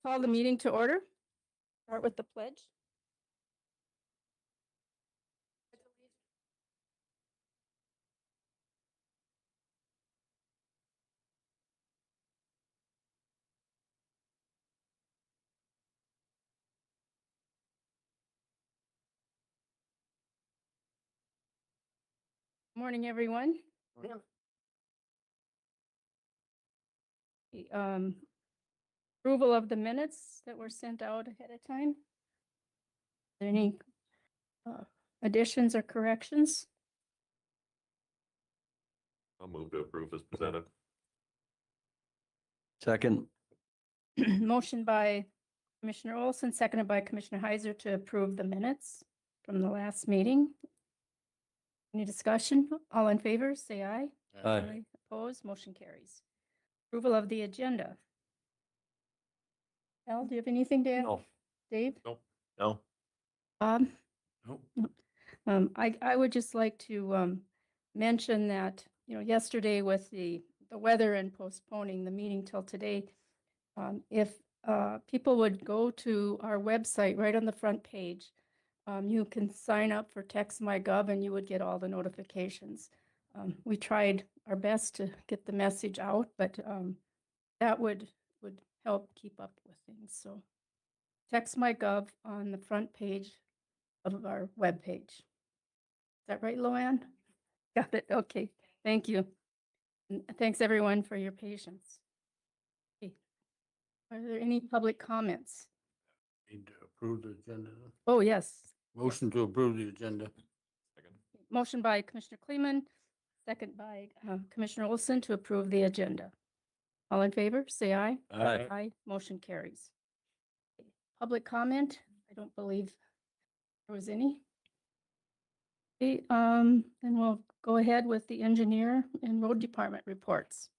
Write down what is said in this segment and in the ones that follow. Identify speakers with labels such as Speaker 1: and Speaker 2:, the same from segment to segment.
Speaker 1: Call the meeting to order. Start with the pledge. Morning, everyone. The, approval of the minutes that were sent out ahead of time. Are there any additions or corrections?
Speaker 2: I'll move to approve as presented.
Speaker 3: Second.
Speaker 1: Motion by Commissioner Olson, seconded by Commissioner Heiser to approve the minutes from the last meeting. Any discussion? All in favor, say aye.
Speaker 3: Aye.
Speaker 1: Opposed, motion carries. Approval of the agenda. Al, do you have anything to add?
Speaker 2: No.
Speaker 1: Dave?
Speaker 2: No.
Speaker 1: Bob?
Speaker 2: No.
Speaker 1: I would just like to mention that, yesterday with the weather and postponing the meeting till today, if people would go to our website right on the front page, you can sign up for Text My Gov and you would get all the notifications. We tried our best to get the message out, but that would help keep up with things. So Text My Gov on the front page of our webpage. Is that right, Luann? Got it. Okay. Thank you. And thanks everyone for your patience. Okay. Are there any public comments?
Speaker 4: Need to approve the agenda.
Speaker 1: Oh, yes.
Speaker 4: Motion to approve the agenda.
Speaker 2: Second.
Speaker 1: Motion by Commissioner Kleeman, second by Commissioner Olson to approve the agenda. All in favor, say aye.
Speaker 3: Aye.
Speaker 1: Aye. Motion carries. Public comment? I don't believe there was any. Okay, then we'll go ahead with the engineer and road department reports.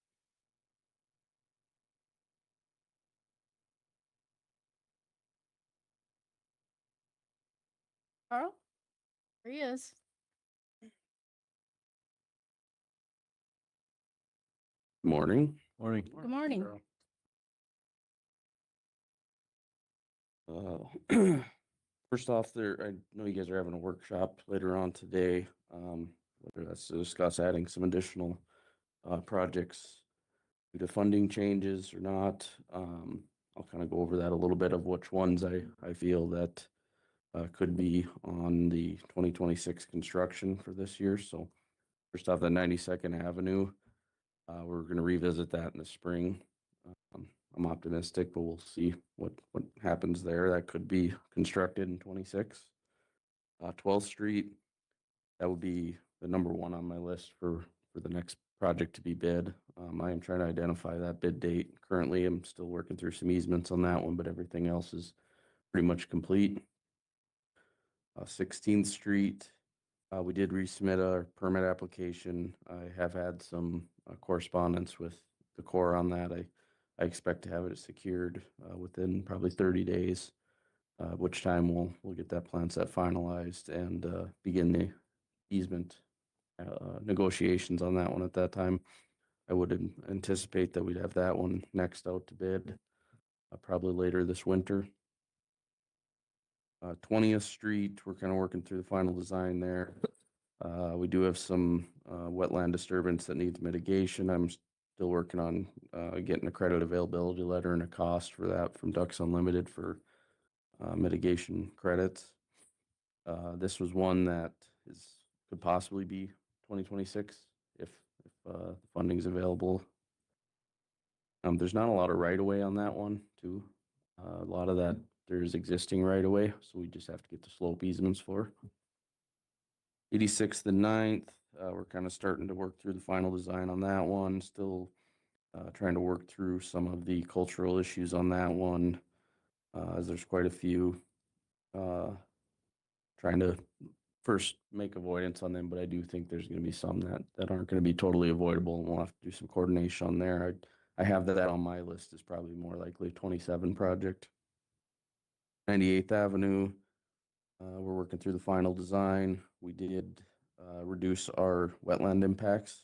Speaker 1: Carl? There he is.
Speaker 3: Morning. Morning.
Speaker 1: Good morning.
Speaker 3: First off, I know you guys are having a workshop later on today, whether that's to discuss adding some additional projects due to funding changes or not. I'll kind of go over that a little bit of which ones I feel that could be on the 2026 construction for this year. So first off, the 92nd Avenue, we're going to revisit that in the spring. I'm optimistic, but we'll see what happens there. That could be constructed in 26. 12th Street, that would be the number one on my list for the next project to be bid. I am trying to identify that bid date. Currently, I'm still working through some easements on that one, but everything else is pretty much complete. 16th Street, we did resubmit our permit application. I have had some correspondence with the Corps on that. I expect to have it secured within probably 30 days, which time we'll get that plan set finalized and begin the easement negotiations on that one at that time. I would anticipate that we'd have that one next out to bid probably later this winter. 20th Street, we're kind of working through the final design there. We do have some wetland disturbance that needs mitigation. I'm still working on getting a credit availability letter and a cost for that from Ducks Unlimited for mitigation credits. This was one that could possibly be 2026 if the funding's available. There's not a lot of right-of-way on that one too. A lot of that there's existing right-of-way, so we just have to get the slope easements for. 86th and 9th, we're kind of starting to work through the final design on that one. Still trying to work through some of the cultural issues on that one, as there's quite a few. Trying to first make avoidance on them, but I do think there's going to be some that aren't going to be totally avoidable, and we'll have to do some coordination on there. I have that on my list is probably more likely a 27 project. 98th Avenue, we're working through the final design. We did reduce our wetland impacts.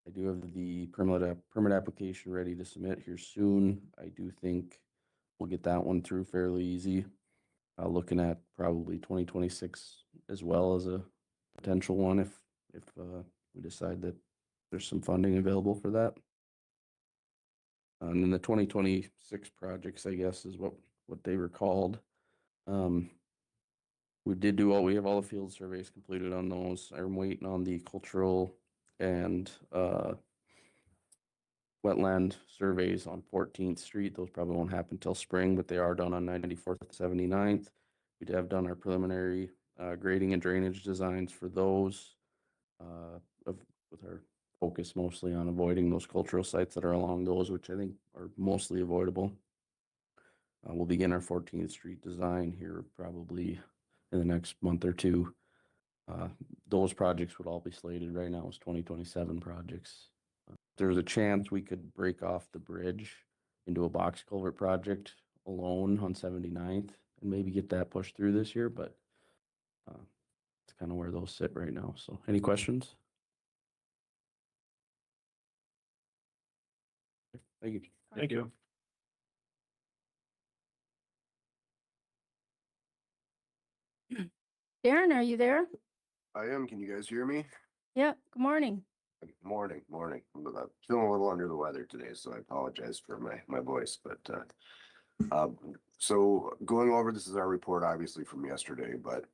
Speaker 3: I do have the permit application ready to submit here soon. I do think we'll get that one through fairly easy. Looking at probably 2026 as well as a potential one if we decide that there's some funding available for that. And then the 2026 projects, I guess, is what they were called. We did we have all the field surveys completed on those. I'm waiting on the cultural and wetland surveys on 14th Street. Those probably won't happen till spring, but they are done on 94th and 79th. We have done our preliminary grading and drainage designs for those, with our focus mostly on avoiding those cultural sites that are along those, which I think are mostly avoidable. We'll begin our 14th Street design here probably in the next month or two. Those projects would all be slated right now as 2027 projects. There's a chance we could break off the bridge into a box culvert project alone on 79th and maybe get that pushed through this year, but it's kind of where those sit right now. So any questions? Thank you.
Speaker 2: Thank you.
Speaker 1: Darren, are you there?
Speaker 5: I am. Can you guys hear me?
Speaker 1: Yeah, good morning.
Speaker 5: Morning. I'm feeling a little under the weather today, so I apologize for my voice, but so going over, this is our report obviously from yesterday, but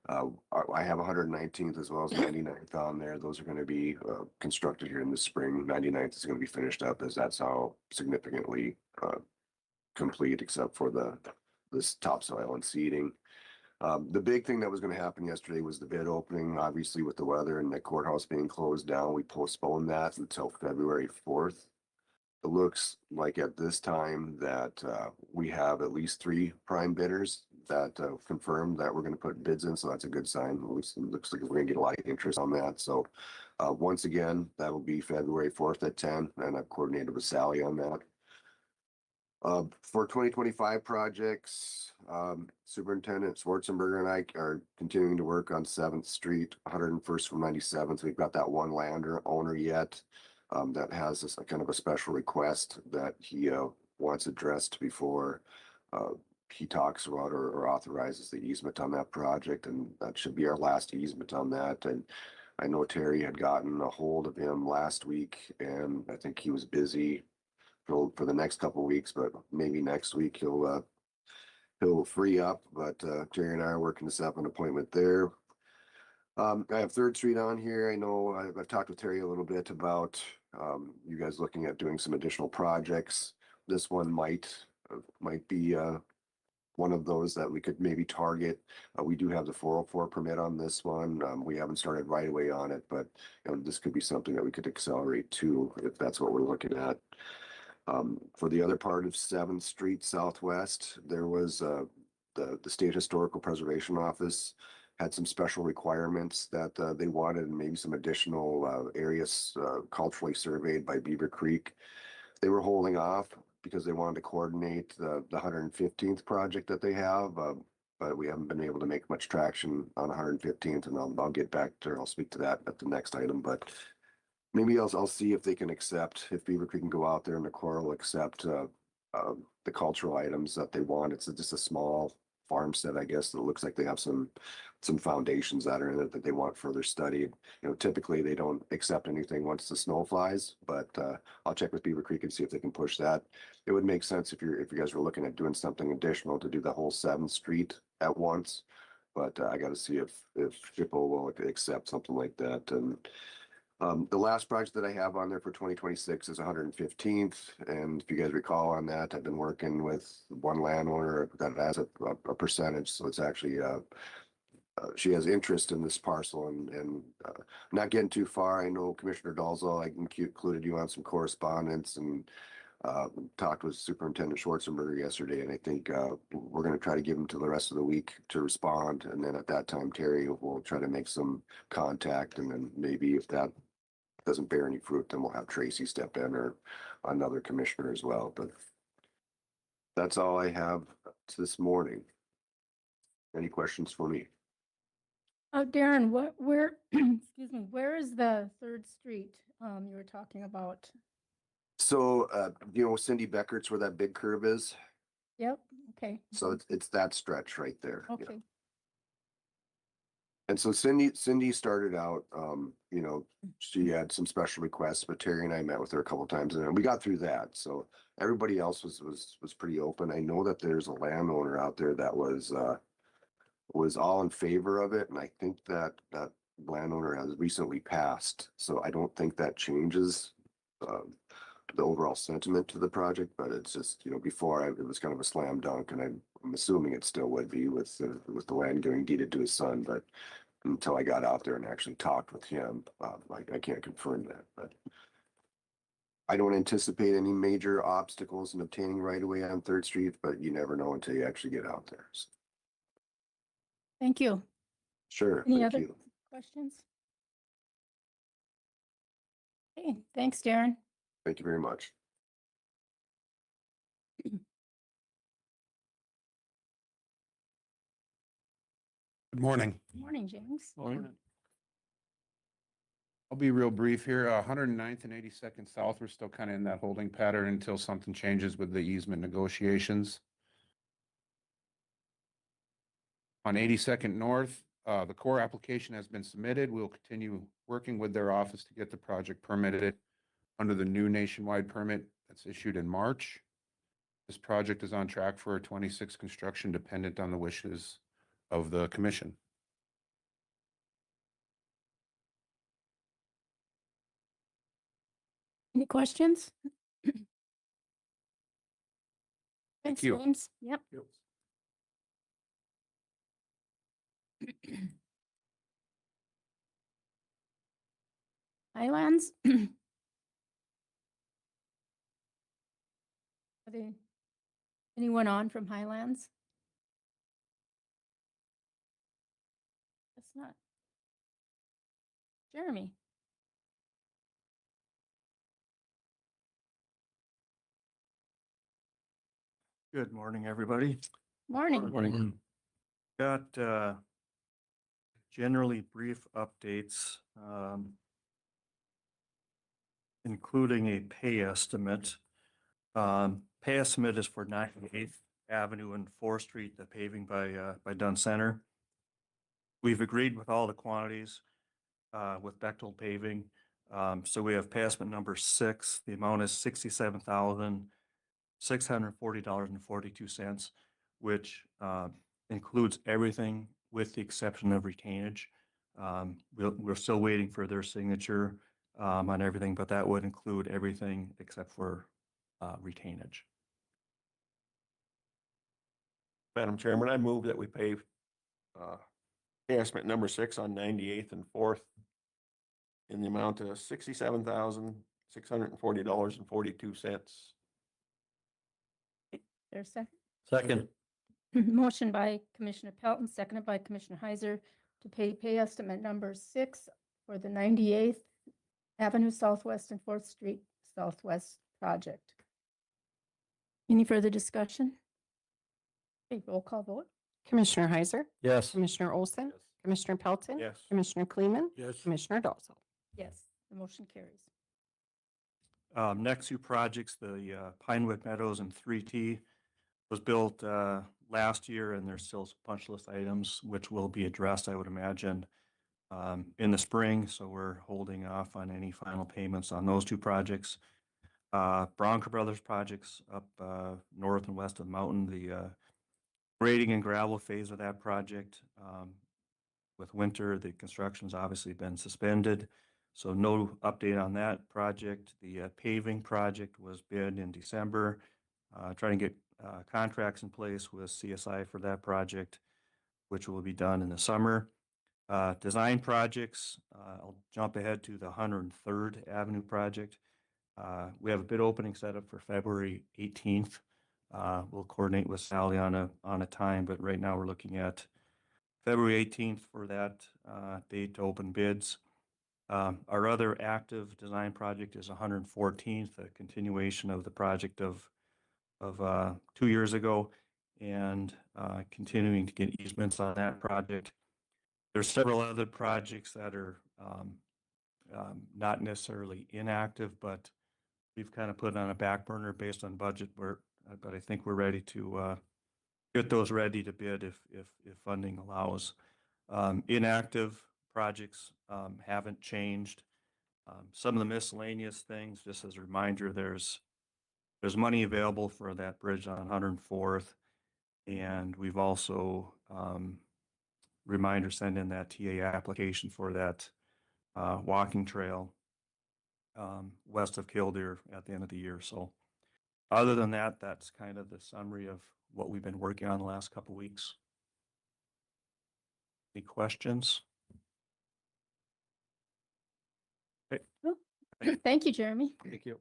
Speaker 5: I have 119th as well as 99th on there. Those are going to be constructed here in the spring. 99th is going to be finished up, as that's how significantly complete, except for this topsoil and seeding. The big thing that was going to happen yesterday was the bid opening. Obviously, with the weather and the courthouse being closed down, we postponed that until February 4th. It looks like at this time that we have at least 3 prime bidders that confirmed that we're going to put bids in, so that's a good sign. It looks like we're going to get a lot of interest on that. So once again, that will be February 4th at 10, and I've coordinated with Sally on that. For 2025 projects, Superintendent Schwarzenberger and I are continuing to work on 7th Street, 101st from 97th. We've got that one landowner yet that has this kind of a special request that he wants addressed before he talks about or authorizes the easement on that project, and that should be our last easement on that. And I know Terry had gotten a hold of him last week, and I think he was busy for the next couple of weeks, but maybe next week he'll free up. But Jerry and I are working to set up an appointment there. I have 3rd Street on here. I know I've talked with Terry a little bit about you guys looking at doing some additional projects. This one might be one of those that we could maybe target. We do have the 404 permit on this one. We haven't started right away on it, but this could be something that we could accelerate too, if that's what we're looking at. For the other part of 7th Street Southwest, there was the State Historical Preservation Office had some special requirements that they wanted, and maybe some additional areas culturally surveyed by Beaver Creek. They were holding off because they wanted to coordinate the 115th project that they have, but we haven't been able to make much traction on 115th, and I'll get back to, I'll speak to that at the next item, but maybe I'll see if they can accept, if Beaver Creek can go out there and the Corps will accept the cultural items that they want. It's just a small farmstead, I guess, that looks like they have some foundations that are in it that they want further studied. Typically they don't accept anything once the snow flies, but I'll check with Beaver Creek and see if they can push that. It would make sense if you guys were looking at doing something additional to do the whole 7th Street at once, but I got to see if Shippo will accept something like that. And the last project that I have on there for 2026 is 115th. And if you guys recall on that, I've been working with one landowner that has a percentage. So it's actually, she has interest in this parcel, and not getting too far. I know Commissioner Dalzell, I included you on some correspondence and talked with Superintendent Schwarzenberger yesterday. And I think we're going to try to give him to the rest of the week to respond. And then at that time, Terry will try to make some contact. And then maybe if that doesn't bear any fruit, then we'll have Tracy step in, or another commissioner as well. But that's all I have this morning. Any questions for me?
Speaker 1: Darren, where, excuse me, where is the 3rd Street you were talking about?
Speaker 5: So, Cindy Beckert's where that big curve is.
Speaker 1: Yep, okay.
Speaker 5: So it's that stretch right there. yeah.
Speaker 1: Okay,
Speaker 5: And so Cindy started out, she had some special requests, but Terry and I met with her a couple times and we got through that. So everybody else was pretty open. I know that there's a landowner out there that was all in favor of it. And I think that landowner has recently passed. So I don't think that changes, the overall sentiment to the project, but it's just, before it was kind of a slam dunk, and I'm assuming it still would be with the land getting deeded to his son, but until I got out there and actually talked with him, I can't confirm that, but I don't anticipate any major obstacles in obtaining right away on Third Street, but you never know until you actually get out there. So,
Speaker 1: thank you.
Speaker 5: sure,
Speaker 1: Any
Speaker 5: thank
Speaker 1: other
Speaker 5: you.
Speaker 1: questions? Okay, thanks, Darren.
Speaker 5: Thank you very much.
Speaker 6: Good morning.
Speaker 1: Good morning, James.
Speaker 6: I'll be real brief here. 109th and 82nd South, we're still kind of in that holding pattern until something changes with the easement negotiations. On 82nd North, the core application has been submitted. We'll continue working with their office to get the project permitted under the new nationwide permit that's issued in March. This project is on track for a 26 construction dependent on the wishes of the commission.
Speaker 1: Any questions? Thanks,
Speaker 6: you.
Speaker 1: James. Yep. Highlands? Are they, anyone on from Highlands? That's not. Jeremy?
Speaker 7: Good morning, everybody.
Speaker 1: Morning.
Speaker 3: Morning.
Speaker 7: Got generally brief updates, including a pay estimate. Pay estimate is for 98th Avenue and 4th Street, the paving by Dunn Center. We've agreed with all the quantities with Bechtel Paving. So we have pay estimate number 6. The amount is $67,640.42, which includes everything with the exception of retainage. We're still waiting for their signature on everything, but that would include everything except for retainage.
Speaker 2: Madam Chairman, I move that we pay pay estimate number 6 on 98th and 4th in the amount of $67,640.42.
Speaker 1: There's a second.
Speaker 4: Second.
Speaker 1: Motion by Commissioner Pelton, seconded by Commissioner Heiser to pay estimate number 6 for the 98th Avenue Southwest and 4th Street Southwest project. Any further discussion? Okay, roll call vote.
Speaker 8: Commissioner Heiser,
Speaker 4: Yes.
Speaker 8: Commissioner Olson,
Speaker 2: Yes.
Speaker 8: Commissioner Pelton,
Speaker 2: Yes.
Speaker 8: Commissioner Kleeman,
Speaker 4: Yes.
Speaker 8: Commissioner Dalzell.
Speaker 1: Yes, the motion carries.
Speaker 7: Next two projects, the Pinewood Meadows and 3T was built last year, and there's still some punch list items which will be addressed, I would imagine, in the spring. So we're holding off on any final payments on those two projects. Bronco Brothers projects up north and west of the mountain, the grading and gravel phase of that project. With winter, the construction's obviously been suspended, so no update on that project. The paving project was bid in December. Trying to get contracts in place with CSI for that project, which will be done in the summer. Design projects, I'll jump ahead to the 103rd Avenue project. We have a bid opening set up for February 18th. We'll coordinate with Sally on a time, but right now we're looking at February 18th for that date to open bids. Our other active design project is 114th, a continuation of the project of 2 years ago, and continuing to get easements on that project. There's several other projects that are not necessarily inactive, but we've kind of put on a back burner based on budget but I think we're ready to get those ready to bid if funding allows. Inactive projects haven't changed. Some of the miscellaneous things, just as a reminder, there's money available for that bridge on 104th. And we've also, reminder, send in that TA application for that walking trail west of Killdeer at the end of the year. So other than that, that's kind of the summary of what we've been working on the last couple weeks. Any questions?
Speaker 1: Thank you, Jeremy.
Speaker 7: Thank you.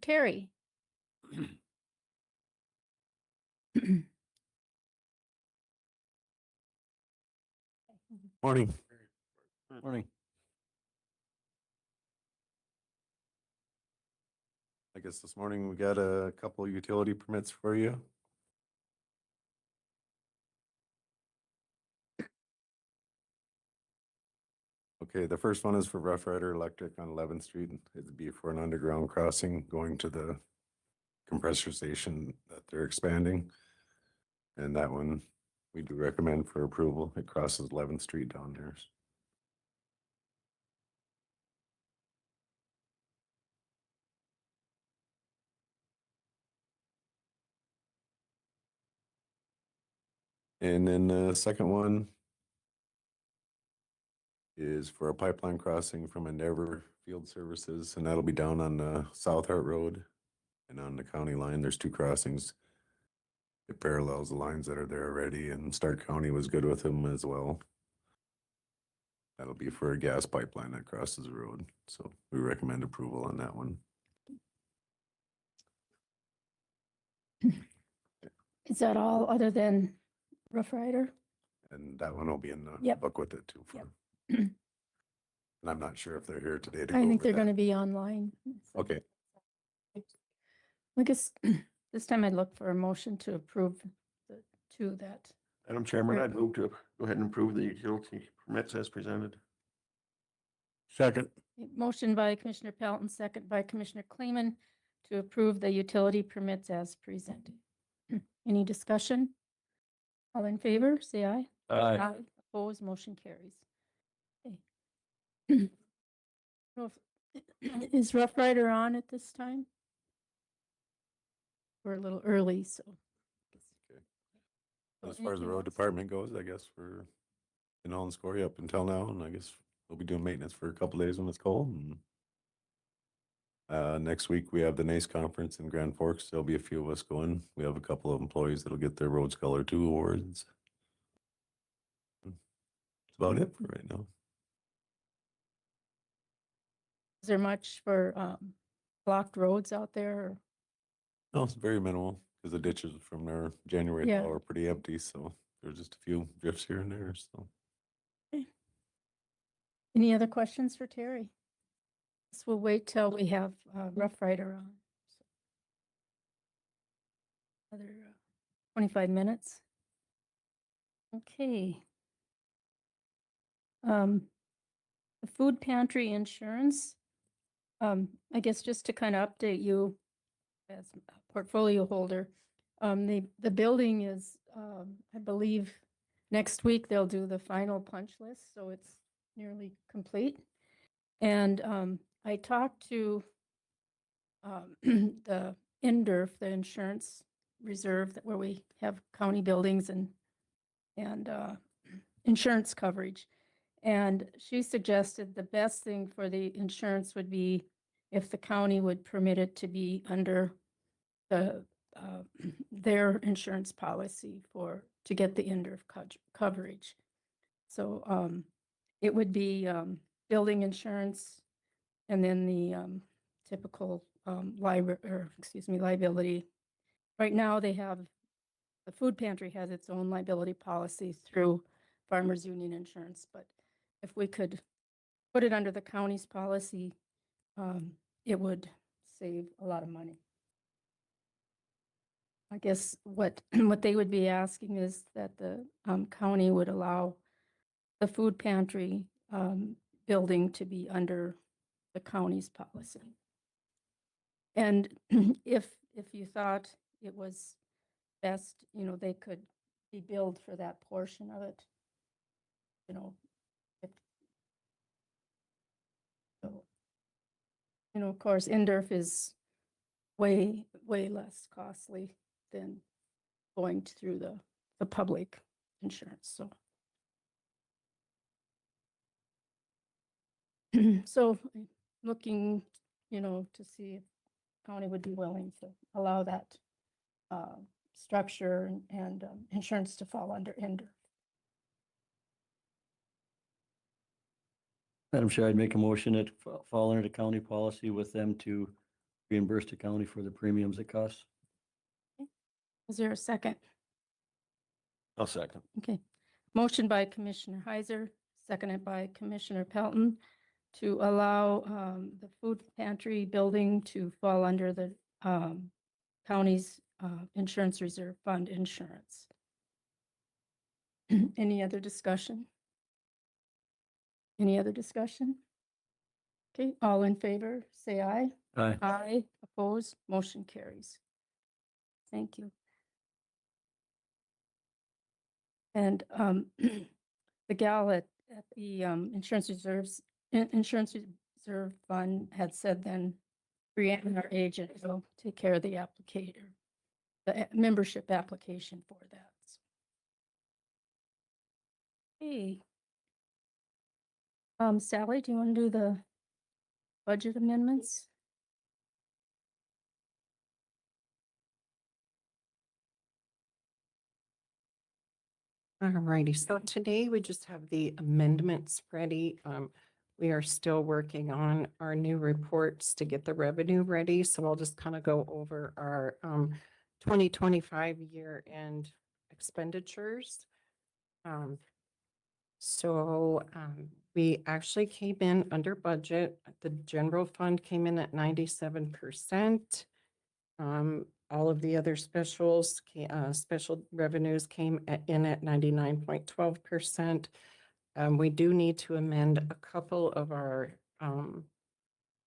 Speaker 1: Terry.
Speaker 4: Morning.
Speaker 7: Morning.
Speaker 9: I guess this morning we got a couple utility permits for you. Okay, the first one is for Rough Rider Electric on 11th Street. It'd be for an underground crossing going to the compressor station that they're expanding. And that one we do recommend for approval. It crosses 11th Street down there. And then the second one is for a pipeline crossing from Endeavor Field Services, and that'll be down on the South Hart Road and on the county line. There's two crossings. It parallels the lines that are there already, and Stark County was good with them as well. That'll be for a gas pipeline that crosses the road, so we recommend approval on that one.
Speaker 1: Is that all other than Rough Rider?
Speaker 9: And that one will be in the
Speaker 1: Yep.
Speaker 9: book with it too.
Speaker 1: Yep.
Speaker 9: And I'm not sure if they're here today to
Speaker 1: I
Speaker 9: go
Speaker 1: think
Speaker 9: over
Speaker 1: they're
Speaker 9: that.
Speaker 1: going to be online. So
Speaker 9: Okay,
Speaker 1: I guess this time I'd look for a motion to approve the two that.
Speaker 2: Madam Chairman, I'd move to go ahead and approve the utility permits as presented.
Speaker 4: Second.
Speaker 1: Motion by Commissioner Pelton, second by Commissioner Kleeman to approve the utility permits as presented. Any discussion? All in favor, say aye.
Speaker 7: Aye.
Speaker 1: Opposed, motion carries. Okay. Is Rough Rider on at this time? We're a little early, so.
Speaker 9: as far as the
Speaker 1: Anything
Speaker 9: road
Speaker 1: else?
Speaker 9: department goes, I guess we're in all in scory up until now, and I guess we'll be doing maintenance for a couple days when it's cold. And next week we have the NACE conference in Grand Forks. There'll be a few of us going. We have a couple of employees that'll get their Road Scholar 2 awards. That's about it for right now.
Speaker 1: Is there much for blocked roads out there? Or-
Speaker 9: No, it's very minimal because the ditches from their January
Speaker 1: Yeah.
Speaker 9: thaw are pretty empty, so there's just a few drifts here and there, so.
Speaker 1: Any other questions for Terry? Guess we'll wait till we have Rough Rider on. Another 25 minutes. Okay. The food pantry insurance. I guess just to kind of update you as a portfolio holder, the building is, I believe, next week they'll do the final punch list, so it's nearly complete. And I talked to the INDERF, the insurance reserve, where we have county buildings and insurance coverage. And she suggested the best thing for the insurance would be if the county would permit it to be under the their insurance policy to get the INDERF coverage. So it would be building insurance and then the typical liability. Right now they have, the food pantry has its own liability policy through Farmers Union Insurance, but if we could put it under the county's policy, it would save a lot of money. I guess what they would be asking is that the county would allow the food pantry building to be under the county's policy. And if you thought it was best, they could be billed for that portion of it. If, so, of course, NDERF is way less costly than going through the public insurance. So, so looking, to see if county would be willing to allow that structure and insurance to fall under NDERF.
Speaker 4: Madam Chair, I'd make a motion that fall under the county policy with them to reimburse the county for the premiums it costs.
Speaker 1: Is there a second?
Speaker 2: I'll second.
Speaker 1: Okay. Motion by Commissioner Heiser, seconded by Commissioner Pelton to allow the food pantry building to fall under the county's insurance reserve fund insurance. Any other discussion? Any other discussion? Okay, all in favor, say aye.
Speaker 4: Aye.
Speaker 1: Aye, opposed, motion carries. Thank you. And the gal at the insurance reserve fund had said then Brianna, our agent, will take care of the applicator, the membership application for that. Hey. Sally, do you want to do the budget amendments?
Speaker 8: Alrighty, so today we just have the amendments ready. We are still working on our new reports to get the revenue ready, so I'll just kind of go over our 2025 year-end expenditures. We actually came in under budget. The general fund came in at 97%. All of the other special revenues came in at 99.12%. We do need to amend a couple of our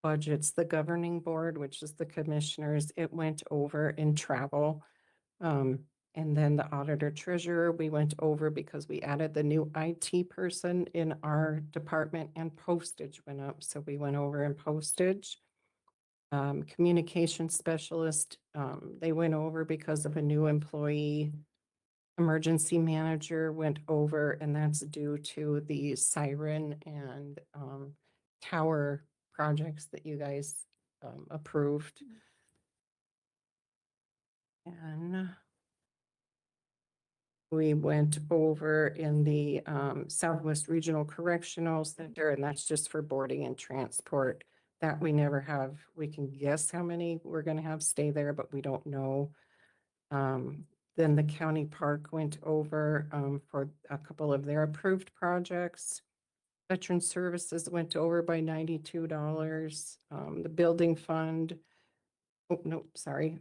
Speaker 8: budgets. The governing board, which is the commissioners, it went over in travel. And then the auditor treasurer, we went over because we added the new IT person in our department and postage went up. So we went over in postage. Communication specialist, they went over because of a new employee. Emergency manager went over, and that's due to the siren and tower projects that you guys approved. And we went over in the Southwest Regional Correctional Center, and that's just for boarding and transport. That we never have, we can guess how many we're gonna have stay there, but we don't know. Then the county park went over for a couple of their approved projects. Veteran Services went over by $92. The building fund, oh, no, sorry.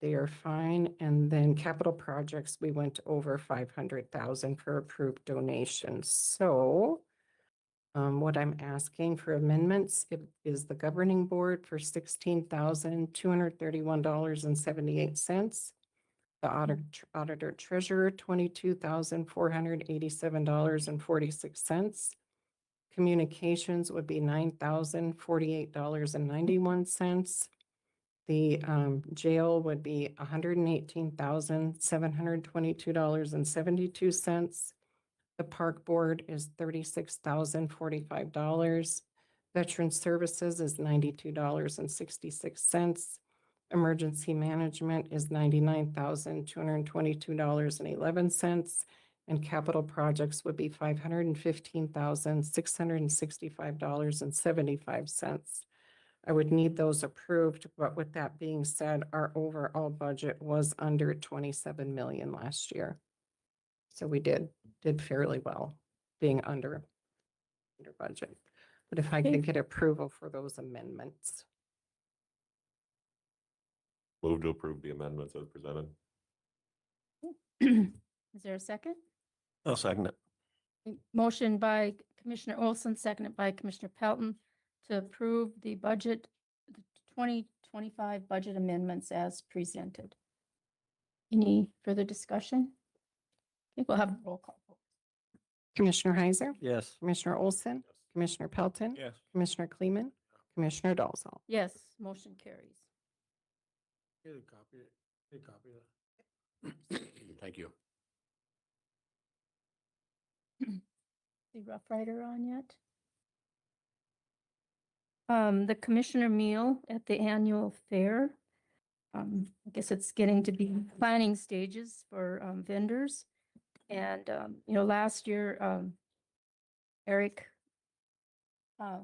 Speaker 8: They are fine. And then capital projects, we went over 500,000 for approved donations. So what I'm asking for amendments is the governing board for $16,231.78. The auditor treasurer, $22,487.46. Communications would be $9,048.91. The jail would be $118,722.72. The park board is $36,045. Veteran services is $92.66. Emergency management is $99,222.11. And capital projects would be $515,665.75. I would need those approved, but with that being said, our overall budget was under 27 million last year. So we did fairly well being under budget. But if I
Speaker 1: Okay.
Speaker 8: could get approval for those amendments.
Speaker 9: Move to approve the amendments as presented.
Speaker 1: Is there a second?
Speaker 2: I'll second it.
Speaker 1: Motion by Commissioner Olson, seconded by Commissioner Pelton to approve the budget, the 2025 budget amendments as presented. Any further discussion? Okay, we'll have a roll call.
Speaker 8: Commissioner Heiser,
Speaker 4: Yes.
Speaker 8: Commissioner Olson, Commissioner Pelton,
Speaker 2: Yes.
Speaker 8: Commissioner Kleeman, Commissioner Dolzall.
Speaker 1: Yes, motion carries.
Speaker 9: Here's a copy of that. Thank you.
Speaker 1: The Rough Rider on yet? The commissioner meal at the annual fair. I guess it's getting to be planning stages for vendors. And, last year, Eric, our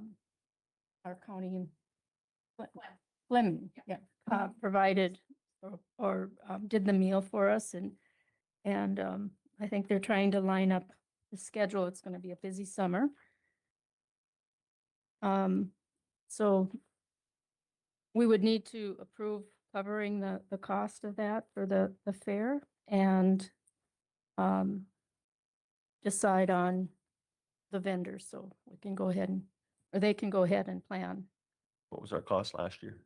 Speaker 1: county, Fleming, yeah, provided or did the meal for us and I think they're trying to line up the schedule. It's going to be a busy summer. So we would need to approve covering the cost of that for the fair and decide on the vendors. So we can go ahead and, or they can go ahead and plan.
Speaker 2: What was our cost last year?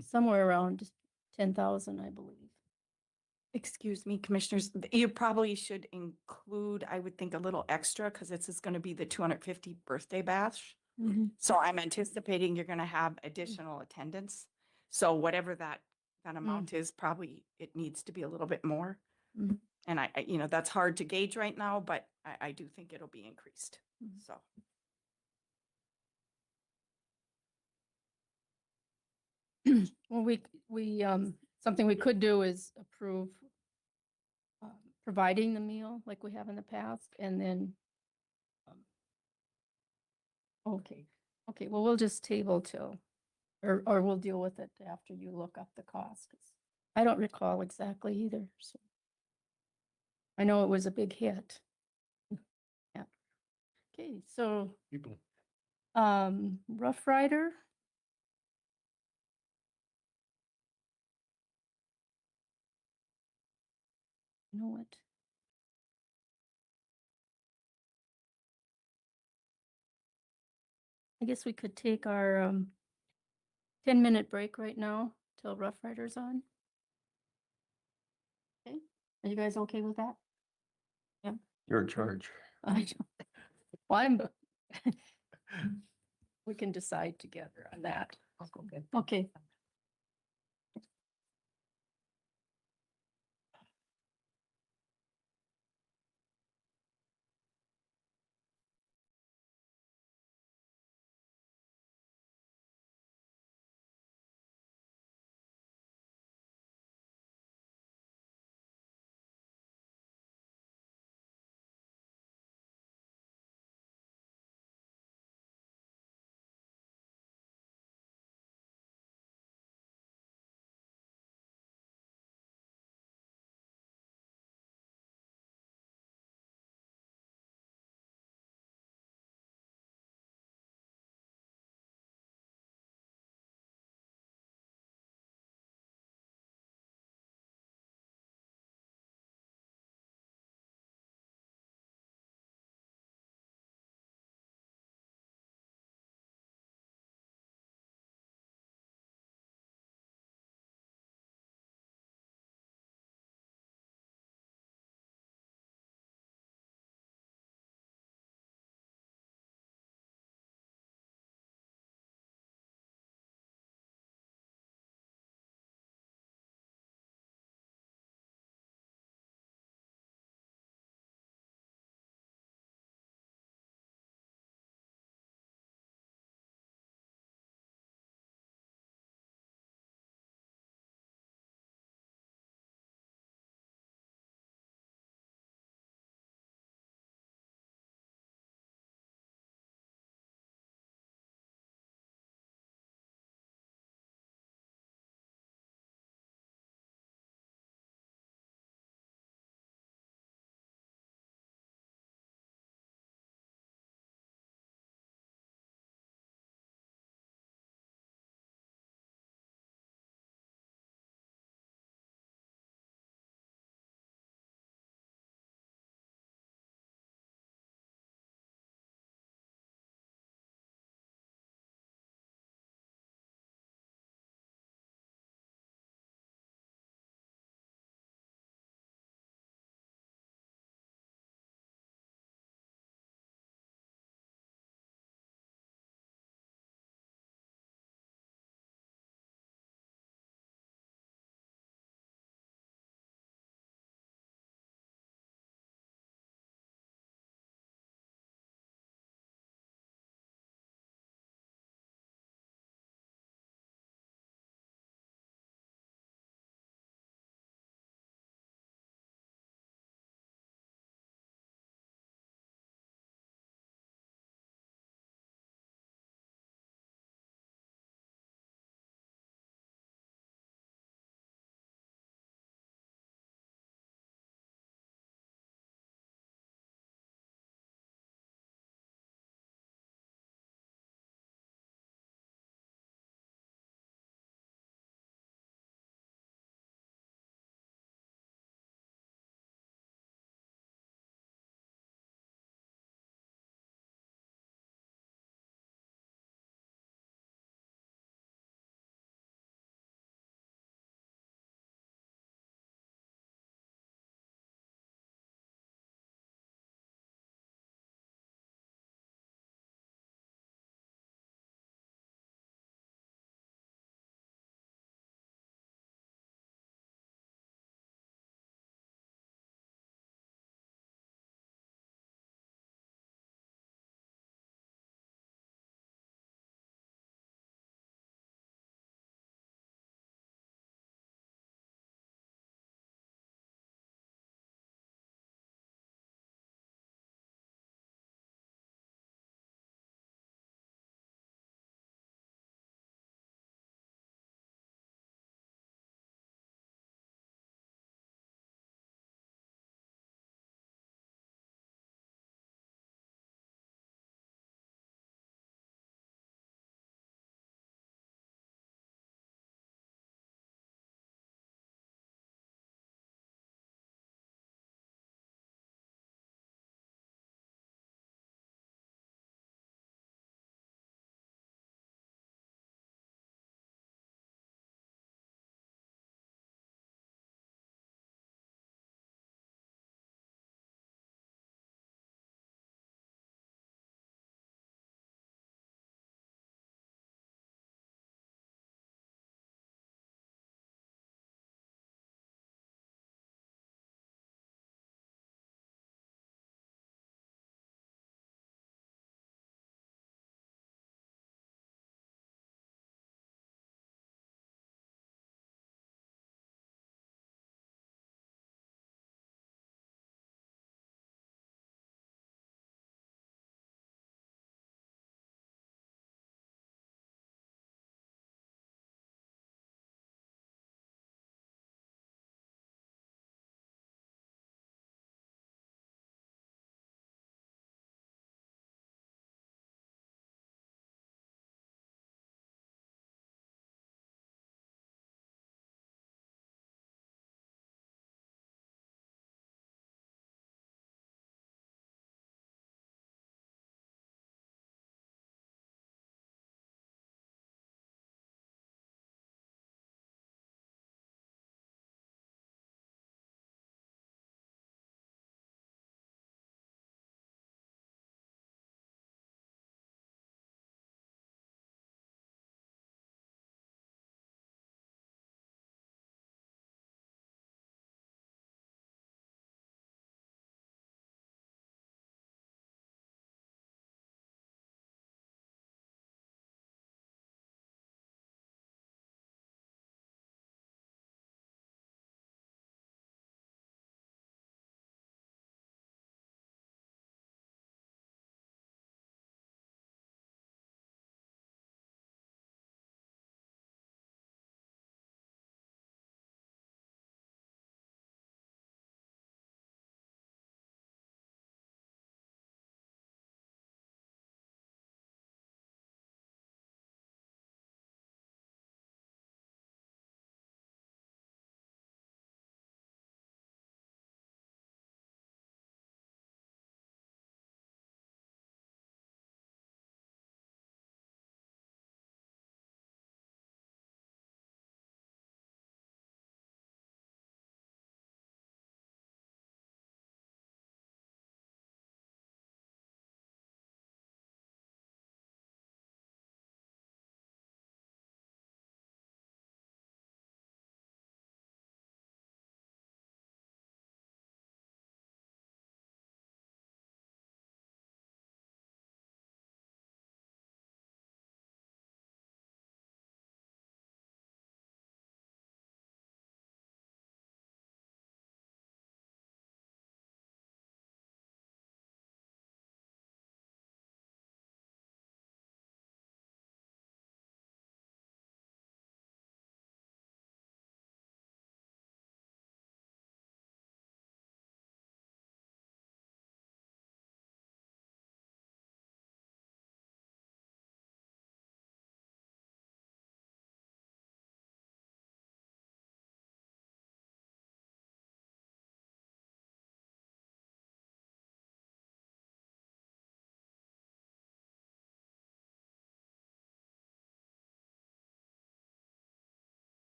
Speaker 1: Somewhere around 10,000, I believe.
Speaker 10: Excuse me, commissioners, you probably should include, I would think, a little extra because this is going to be the 250th birthday bash. So I'm anticipating you're going to have additional attendance. So whatever that amount is, probably it needs to be a little bit more.
Speaker 1: Mhm.
Speaker 10: And that's hard to gauge right now, but I do think it'll be increased.
Speaker 1: Mhm.
Speaker 10: So.
Speaker 1: Well, something we could do is approve providing the meal like we have in the past and then, okay, well, we'll just table till, or we'll deal with it after you look up the cost. 'Cause I don't recall exactly either, so. I know it was a big hit. Yeah. Okay, so,
Speaker 9: People.
Speaker 1: Rough Rider. You know what? I guess we could take our 10-minute break right now till Rough Rider's on. Okay, are you guys okay with that?
Speaker 2: You're in charge.
Speaker 1: I don't- Well, I'm, we can decide together on that. Okay.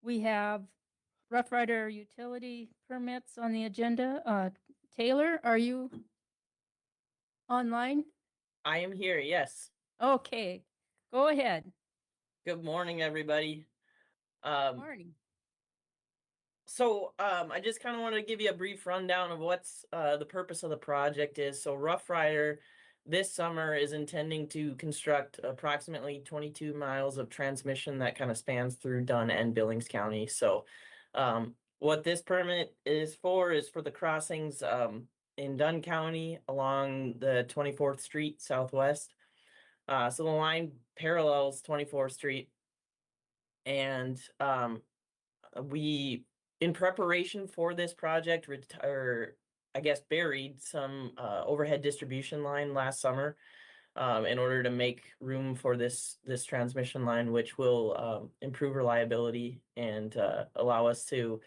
Speaker 1: we have Rough Rider utility permits on the agenda. Taylor, are you online?
Speaker 11: I am here, yes.
Speaker 1: Okay, go ahead.
Speaker 11: Good morning, everybody.
Speaker 1: Morning.
Speaker 11: I just kind of want to give you a brief rundown of what's the purpose of the project is. So Rough Rider this summer is intending to construct approximately 22 miles of transmission that kind of spans through Dunn and Billings County. So what this permit is for the crossings in Dunn County along the 24th Street Southwest. So the line parallels 24th Street, and we, in preparation for this project, buried some overhead distribution line last summer in order to make room for this transmission line, which will improve reliability and allow us to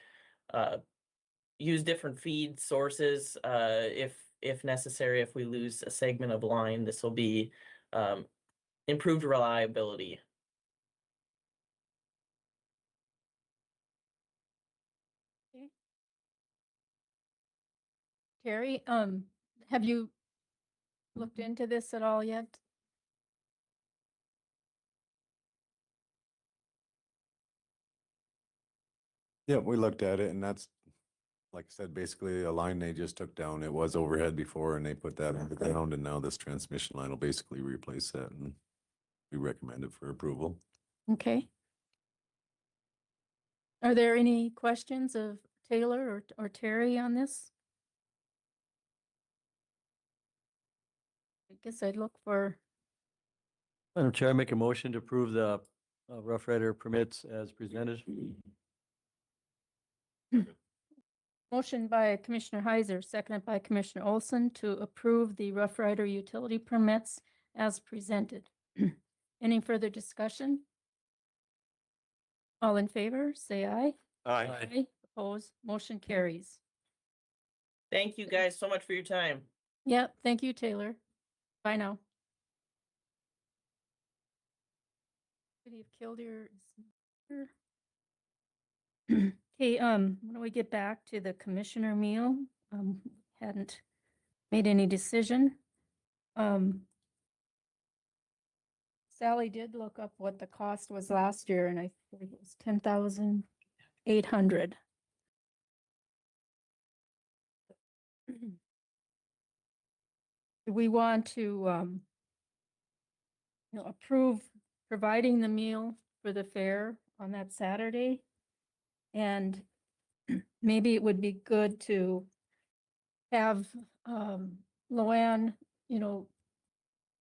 Speaker 11: use different feed sources if necessary. If we lose a segment of line, this will be improved reliability.
Speaker 1: Okay. Terry, have you looked into this at all yet?
Speaker 9: Yeah, we looked at it and that's, like I said, basically a line they just took down. It was overhead before and they put that on the ground and now this transmission line will basically replace that and we recommend it for approval.
Speaker 1: Okay. Are there any questions of Taylor or Terry on this? I guess I'd look for,
Speaker 4: Madam Chair, I make a motion to approve the Rough Rider permits as presented.
Speaker 1: motion by Commissioner Heiser, seconded by Commissioner Olson to approve the Rough Rider utility permits as presented. Any further discussion? All in favor, say aye.
Speaker 2: Aye.
Speaker 1: Opposed, motion carries.
Speaker 11: Thank you guys so much for your time.
Speaker 1: Yeah, thank you, Taylor. Bye now. City of Killdeer is here. Okay, when we get back to the commissioner meal, hadn't made any decision. Sally did look up what the cost was last year, and I think it was 10,800. Do we want to, approve providing the meal for the fair on that Saturday? And maybe it would be good to have Luann,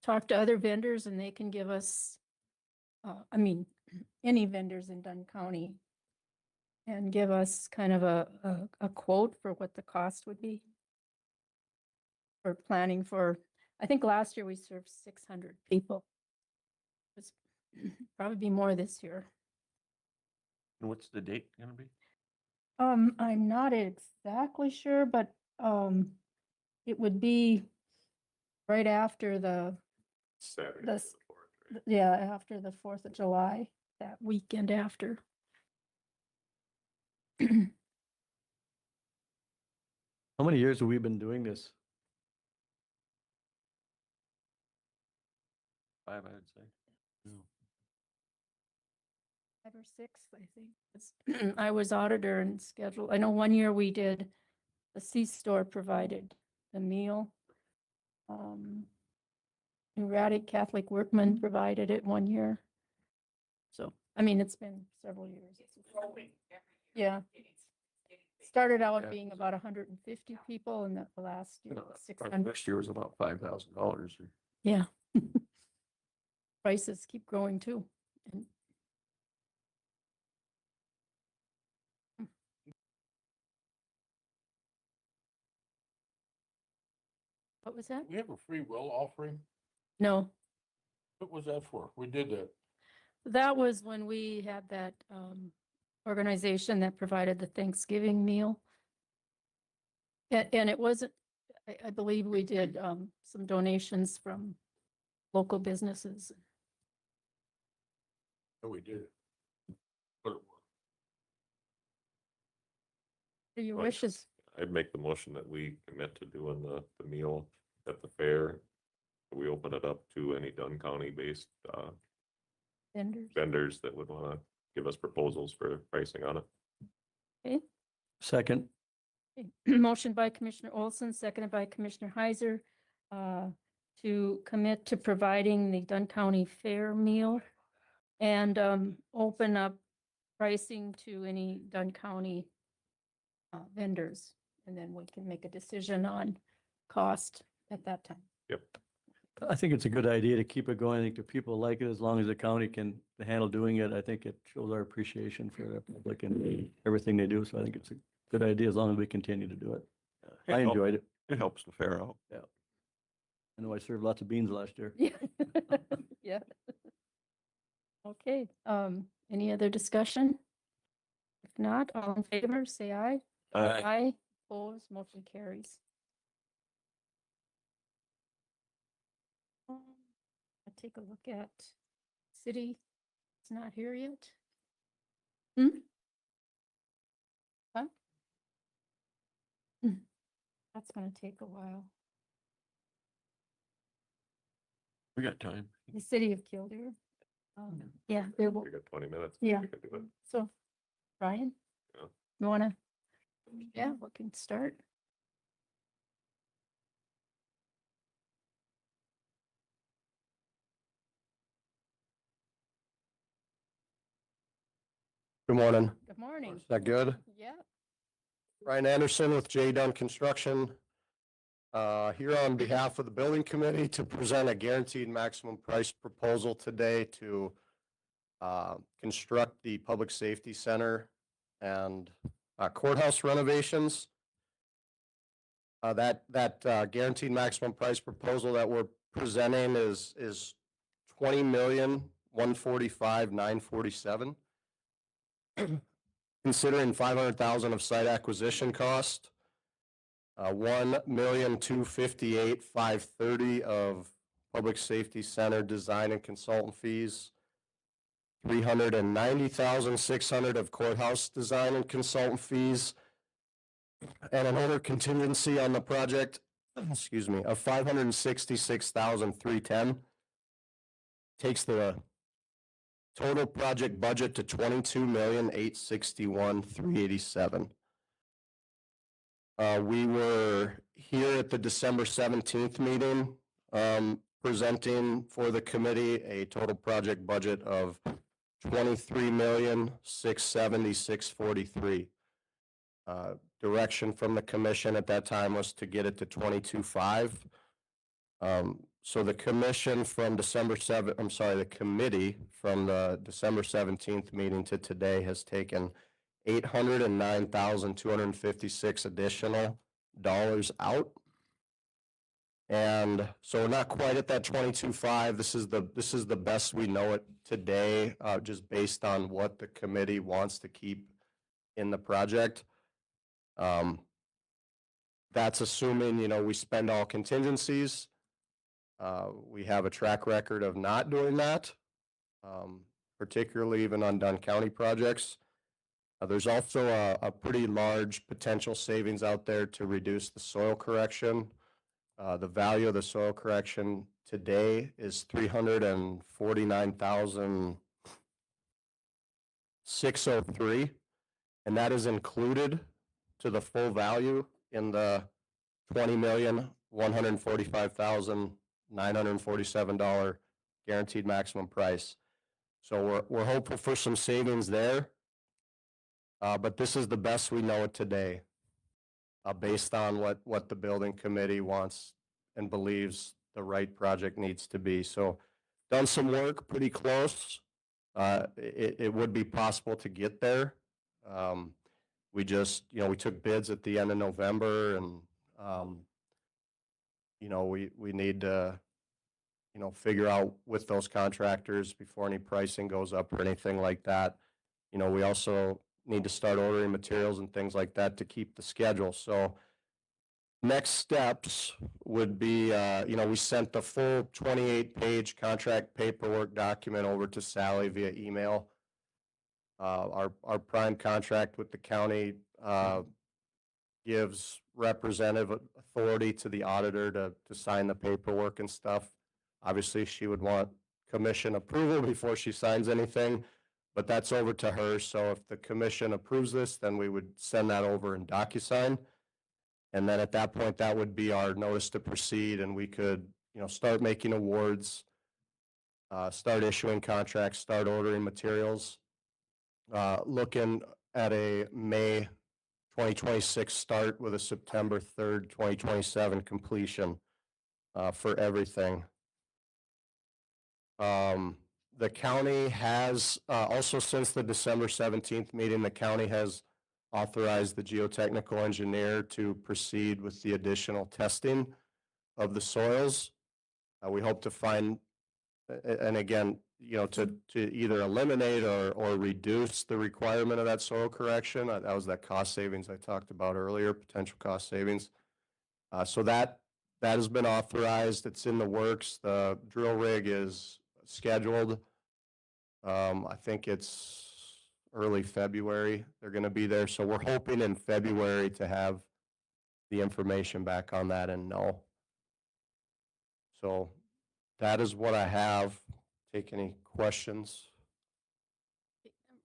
Speaker 1: talk to other vendors and they can give us, any vendors in Dunn County, and give us kind of a quote for what the cost would be for planning for, I think last year we served 600 people. It's probably be more this year.
Speaker 2: And what's the date gonna be?
Speaker 1: I'm not exactly sure, but it would be right after
Speaker 9: Saturday.
Speaker 1: after the 4th of July, that weekend after.
Speaker 4: How many years have we been doing this?
Speaker 2: 5, I would say.
Speaker 1: 5 or 6, I think. I was auditor and scheduled. I know one year we did, the C-store provided the meal. Erratic Catholic Workman provided it one year. So, it's been several years. Yeah. Started out
Speaker 2: Yeah.
Speaker 1: being about 150 people, and the last year was
Speaker 2: Our
Speaker 1: 600.
Speaker 2: first year was about $5,000.
Speaker 1: Yeah. Prices keep growing too. And what was that?
Speaker 12: We have a free will offering.
Speaker 1: No,
Speaker 12: What was that for? We did that.
Speaker 1: that was when we had that organization that provided the Thanksgiving meal. And it wasn't, I believe we did some donations from local businesses.
Speaker 12: Oh, we did it. But it
Speaker 1: Your
Speaker 13: Right.
Speaker 1: wishes.
Speaker 13: I'd make the motion that we commit to doing the meal at the fair. We open it up to any Dunn County based
Speaker 1: Vendors.
Speaker 13: vendors that would wanna give us proposals for pricing on it.
Speaker 1: Okay.
Speaker 4: Second.
Speaker 1: Okay. Motion by Commissioner Olson, seconded by Commissioner Heiser, to commit to providing the Dunn County Fair meal and open up pricing to any Dunn County vendors. And then we can make a decision on cost at that time.
Speaker 13: Yep.
Speaker 4: I think it's a good idea to keep it going. I think the people like it as long as the county can handle doing it. I think it shows our appreciation for the public and everything they do. So I think it's a good idea as long as we continue to do it. I enjoyed it.
Speaker 2: It helps the fair out.
Speaker 4: Yeah. I know I served lots of beans last year.
Speaker 1: Yeah. Yeah. Okay, any other discussion? If not, all in favor, say aye. Aye, opposed, motion carries. I'll take a look at city. It's not here yet. Hmm? Huh? That's gonna take a while.
Speaker 2: We got time.
Speaker 1: The city of Kildare. Yeah, they will.
Speaker 13: We got 20 minutes.
Speaker 1: Yeah.
Speaker 13: We can do it.
Speaker 1: So, Ryan?
Speaker 13: Yeah.
Speaker 1: You wanna? Yeah, we can start.
Speaker 14: Good morning.
Speaker 1: Good morning.
Speaker 14: Is that good?
Speaker 1: Yeah.
Speaker 14: Ryan Anderson with J. Dunn Construction. Here on behalf of the building committee to present a guaranteed maximum price proposal today to construct the public safety center and courthouse renovations. That guaranteed maximum price proposal that we're presenting is $20,145,947. Considering 500,000 of site acquisition cost, 1,258,530 of public safety center design and consultant fees, 390,600 of courthouse design and consultant fees, and an owner contingency on the project, excuse me, of 566,310. Takes the total project budget to 22,861,387. We were here at the December 17th meeting, presenting for the committee a total project budget of 23,670,643. Direction from the commission at that time was to get it to 22.5. So the commission from the committee from the December 17th meeting to today has taken $809,256 additional dollars out. And so we're not quite at that 22.5. This is the best we know it today, just based on what the committee wants to keep in the project. That's assuming, we spend all contingencies. We have a track record of not doing that, particularly even on Dunn County projects. There's also a pretty large potential savings out there to reduce the soil correction. The value of the soil correction today is $349,603, and that is included to the full value in the $20,145,947 guaranteed maximum price. So we're hopeful for some savings there. But this is the best we know it today, based on what the building committee wants and believes the right project needs to be. So done some work, pretty close. It would be possible to get there. We just, we took bids at the end of November, and we need to, figure out with those contractors before any pricing goes up or anything like that. We also need to start ordering materials and things like that to keep the schedule. So next steps would be, we sent the full 28-page contract paperwork document over to Sally via email. Our prime contract with the county gives representative authority to the auditor to sign the paperwork and stuff. Obviously, she would want commission approval before she signs anything, but that's over to her. So if the commission approves this, then we would send that over in DocuSign. And then at that point, that would be our notice to proceed, and we could, start making awards, start issuing contracts, start ordering materials. Looking at a May 2026 start with a September 3rd, 2027 completion for everything. The county has, also since the December 17th meeting, the county has authorized the geotechnical engineer to proceed with the additional testing of the soils. We hope to find, and again, to either eliminate or reduce the requirement of that soil correction. That was that cost savings I talked about earlier, potential cost savings. So that has been authorized. It's in the works. The drill rig is scheduled. I think it's early February. They're going to be there. So we're hoping in February to have the information back on that and know. So that is what I have. Take any questions?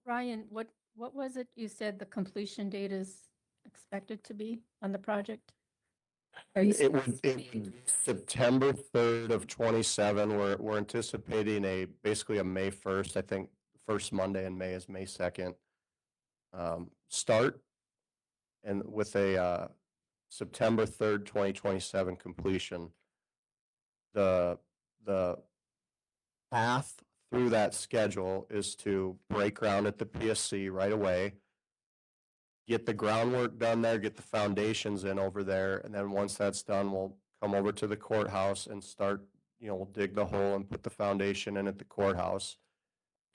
Speaker 1: Ryan, what was it you said the completion date is expected to be on the project?
Speaker 14: It would be September 3rd of 27. We're anticipating basically a May 1st. I think first Monday in May is May 2nd start, and with a September 3rd, 2027 completion. The path through that schedule is to break ground at the PSC right away, get the groundwork done there, get the foundations in over there, and then once that's done, we'll come over to the courthouse and start, we'll dig the hole and put the foundation in at the courthouse,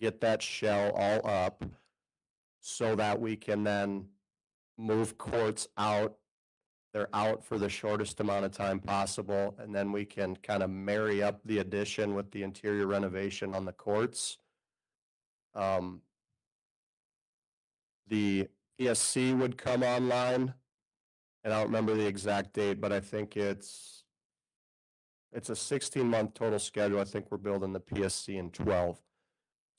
Speaker 14: get that shell all up so that we can then move courts out. They're out for the shortest amount of time possible, and then we can kind of marry up the addition with the interior renovation on the courts. The PSC would come online, and I don't remember the exact date, but I think it's a 16-month total schedule. I think we're building the PSC in 12.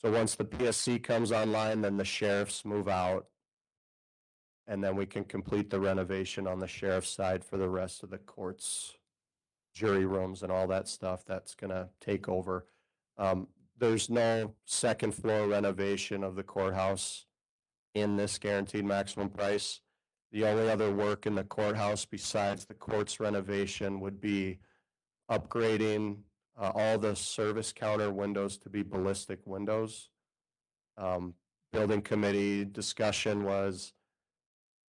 Speaker 14: So once the PSC comes online, then the sheriffs move out, and then we can complete the renovation on the sheriff's side for the rest of the courts, jury rooms and all that stuff that's going to take over. There's no second floor renovation of the courthouse in this guaranteed maximum price. The only other work in the courthouse besides the courts renovation would be upgrading all the service counter windows to be ballistic windows. Building committee discussion was,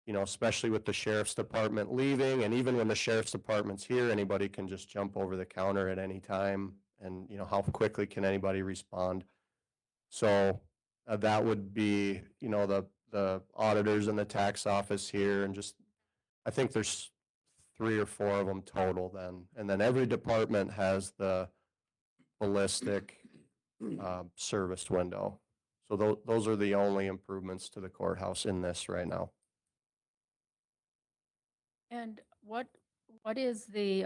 Speaker 14: especially with the sheriff's department leaving, and even when the sheriff's department's here, anybody can just jump over the counter at any time, and how quickly can anybody respond? So that would be, the auditors in the tax office here, and just, I think there's 3 or 4 of them total then. And then every department has the ballistic serviced window. So those are the only improvements to the courthouse in this right now.
Speaker 1: And what is the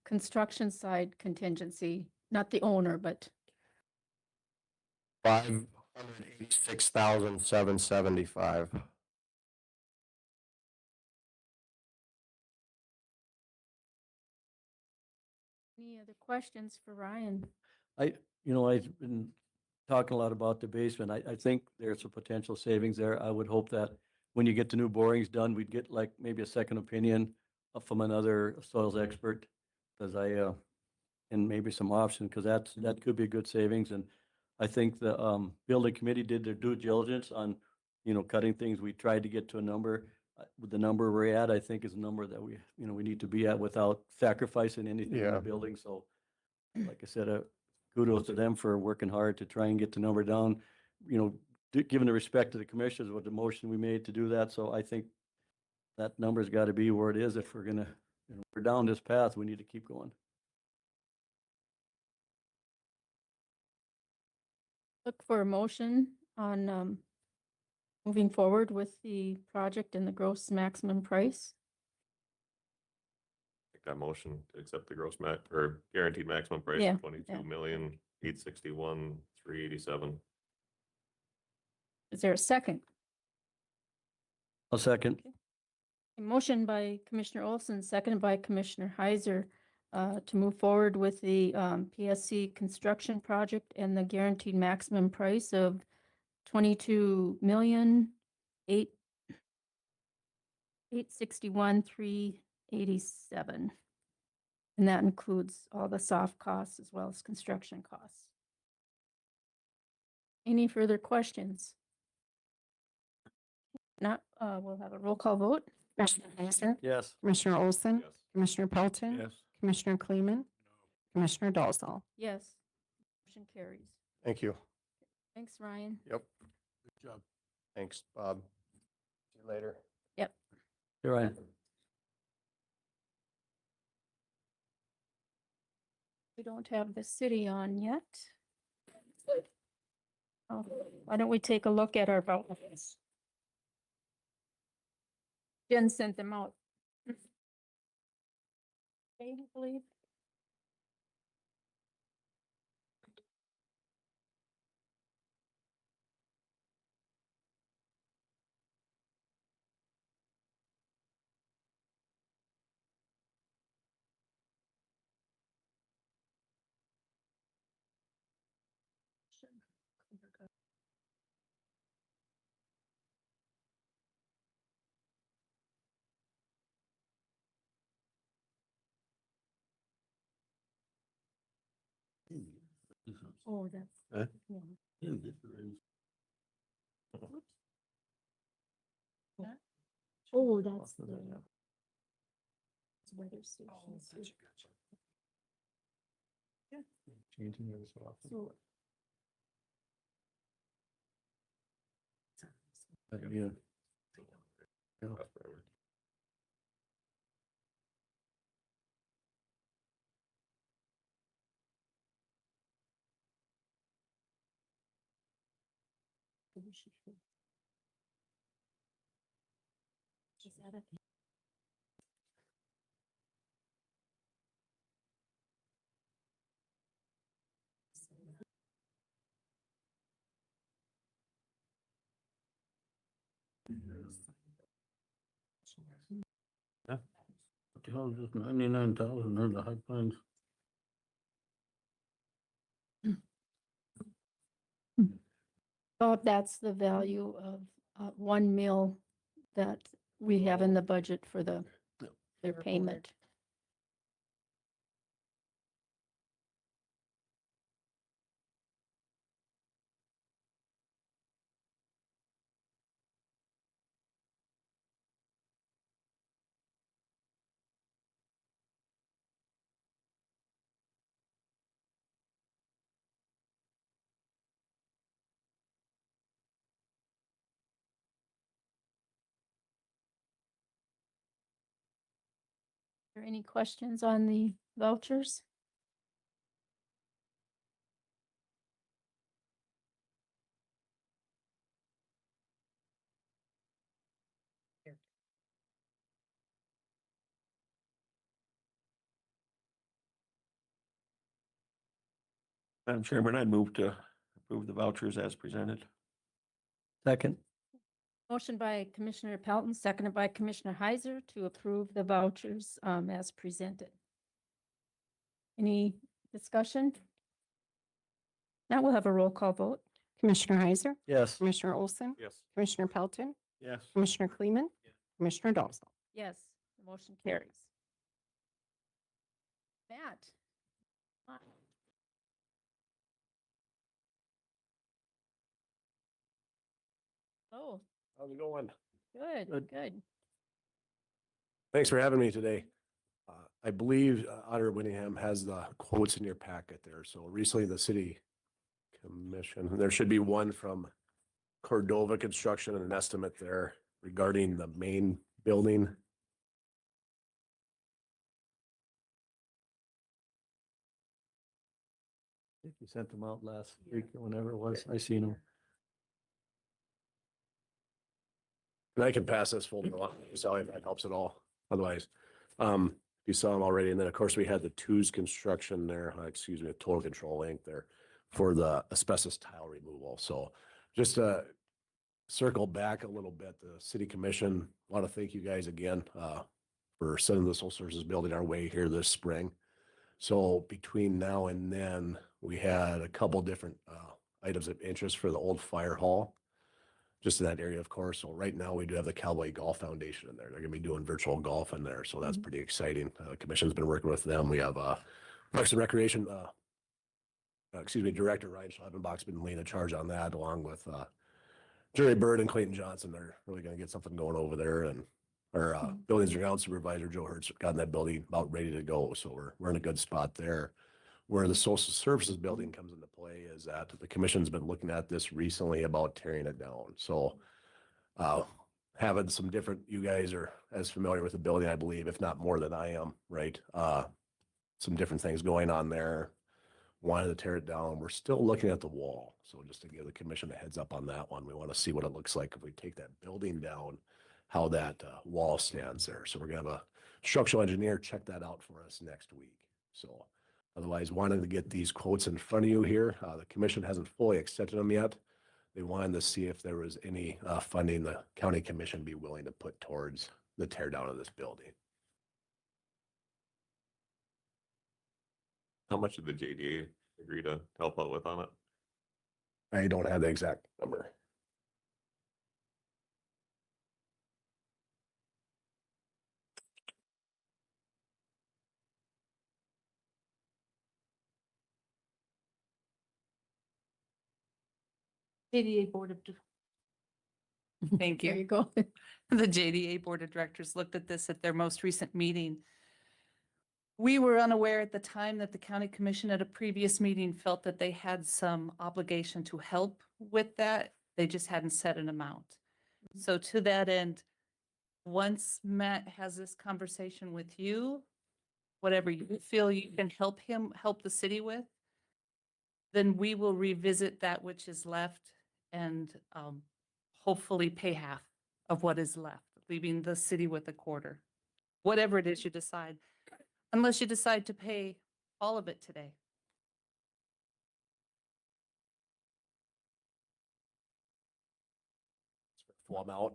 Speaker 1: construction side contingency? Not the owner, but
Speaker 14: $586,775.
Speaker 1: any other questions for Ryan?
Speaker 4: I've been talking a lot about the basement. I think there's a potential savings there. I would hope that when you get the new borings done, we'd get like maybe a second opinion from another soils expert. Because and maybe some option, because that could be a good savings. And I think the building committee did their due diligence on, cutting things. We tried to get to a number. With the number we're at, I think is a number that we need to be at without sacrificing anything in
Speaker 14: Yeah.
Speaker 4: the building. So like I said, kudos to them for working hard to try and get the number down, given the respect to the commissioners with the motion we made to do that. So I think that number's got to be where it is. If we're gonna, we're down this path, we need to keep going.
Speaker 1: Look for a motion on moving forward with the project and the gross maximum price.
Speaker 13: Make that motion to accept the gross or guaranteed maximum price
Speaker 1: Yeah,
Speaker 13: of 22,861,387.
Speaker 1: Is there a second?
Speaker 4: I'll second.
Speaker 1: A motion by Commissioner Olson, seconded by Commissioner Heiser, to move forward with the PSC construction project and the guaranteed maximum price of 22,861,387. And that includes all the soft costs as well as construction costs. Any further questions? Not, we'll have a roll call vote.
Speaker 8: Commissioner Heiser,
Speaker 4: Yes.
Speaker 8: Commissioner Olson,
Speaker 13: Yes.
Speaker 8: Commissioner Pelton,
Speaker 12: Yes.
Speaker 8: Commissioner Kleeman, Commissioner Dolzall.
Speaker 1: Yes. Motion carries.
Speaker 14: Thank you.
Speaker 1: Thanks, Ryan.
Speaker 14: Yep.
Speaker 12: Good job.
Speaker 14: Thanks, Bob. See you later.
Speaker 1: Yep.
Speaker 4: You're right.
Speaker 1: We don't have the city on yet. Oh, why don't we take a look at our vouchers? Jen sent them out. Okay, I believe. Oh, that's.
Speaker 14: Huh?
Speaker 1: Yeah. Oh, that's the. Weather station.
Speaker 4: Changing every so often.
Speaker 1: So,
Speaker 4: Yeah.
Speaker 1: is that a?
Speaker 4: What the hell is this 99,000 or the High Plains?
Speaker 1: Bob, that's the value of 1 mil that we have in the budget for their payment. Are there any questions on the vouchers?
Speaker 2: Madam Chairman, I'd move to approve the vouchers as presented.
Speaker 4: Second.
Speaker 1: Motion by Commissioner Pelton, seconded by Commissioner Heiser to approve the vouchers as presented. Any discussion? Now we'll have a roll call vote.
Speaker 8: Commissioner Heiser,
Speaker 4: Yes.
Speaker 8: Commissioner Olson,
Speaker 13: Yes.
Speaker 8: Commissioner Pelton,
Speaker 2: Yes.
Speaker 8: Commissioner Kleeman, Commissioner Dolzall.
Speaker 1: Yes, the motion carries. Matt. Hi. Oh,
Speaker 15: How's it going?
Speaker 1: good,
Speaker 4: Good.
Speaker 1: good.
Speaker 15: Thanks for having me today. I believe Auditor Winningham has the quotes in your packet there. So recently the city commission, there should be one from Cordova Construction and an estimate there regarding the main building.
Speaker 4: I think you sent them out last week or whenever it was. I seen them.
Speaker 15: And I can pass this folder on, Sally, if that helps at all. Otherwise, you saw them already. And then, of course, we had the Two's Construction there, excuse me, Total Control Inc. there for the asbestos tile removal. So just circle back a little bit, the city commission, want to thank you guys again for sending the social services building our way here this spring. So between now and then, we had a couple different items of interest for the old fire hall, just in that area, of course. So right now, we do have the Cowboy Golf Foundation in there. They're going to be doing virtual golf in there, so that's pretty exciting. The commission's been working with them. We have Parks and Recreation, Director Ryan Schleibenbach's been leading the charge on that, along with Jerry Bird and Clayton Johnson. They're really going to get something going over there, and our buildings and grounds supervisor Joe Hertz got in that building about ready to go. So we're in a good spot there. Where the social services building comes into play is that the commission's been looking at this recently about tearing it down. So having some different, you guys are as familiar with the building, I believe, if not more than I am, right? Some different things going on there. Wanted to tear it down. We're still looking at the wall. So just to give the commission a heads up on that one, we want to see what it looks like if we take that building down, how that wall stands there. So we're going to have a structural engineer check that out for us next week. So otherwise, wanted to get these quotes in front of you here. The commission hasn't fully accepted them yet. They wanted to see if there was any funding the county commission be willing to put towards the tear down of this building.
Speaker 13: How much did the JDA agree to help out with on it?
Speaker 15: I don't have the exact number.
Speaker 16: JDA Board of. Thank
Speaker 1: There you
Speaker 16: you.
Speaker 1: go.
Speaker 16: The JDA Board of Directors looked at this at their most recent meeting. We were unaware at the time that the county commission at a previous meeting felt that they had some obligation to help with that. They just hadn't set an amount. So to that end, once Matt has this conversation with you, whatever you feel you can help the city with, then we will revisit that which is left and hopefully pay half of what is left, leaving the city with a quarter. Whatever it is you decide, unless you decide to pay all of it today.
Speaker 15: Full amount.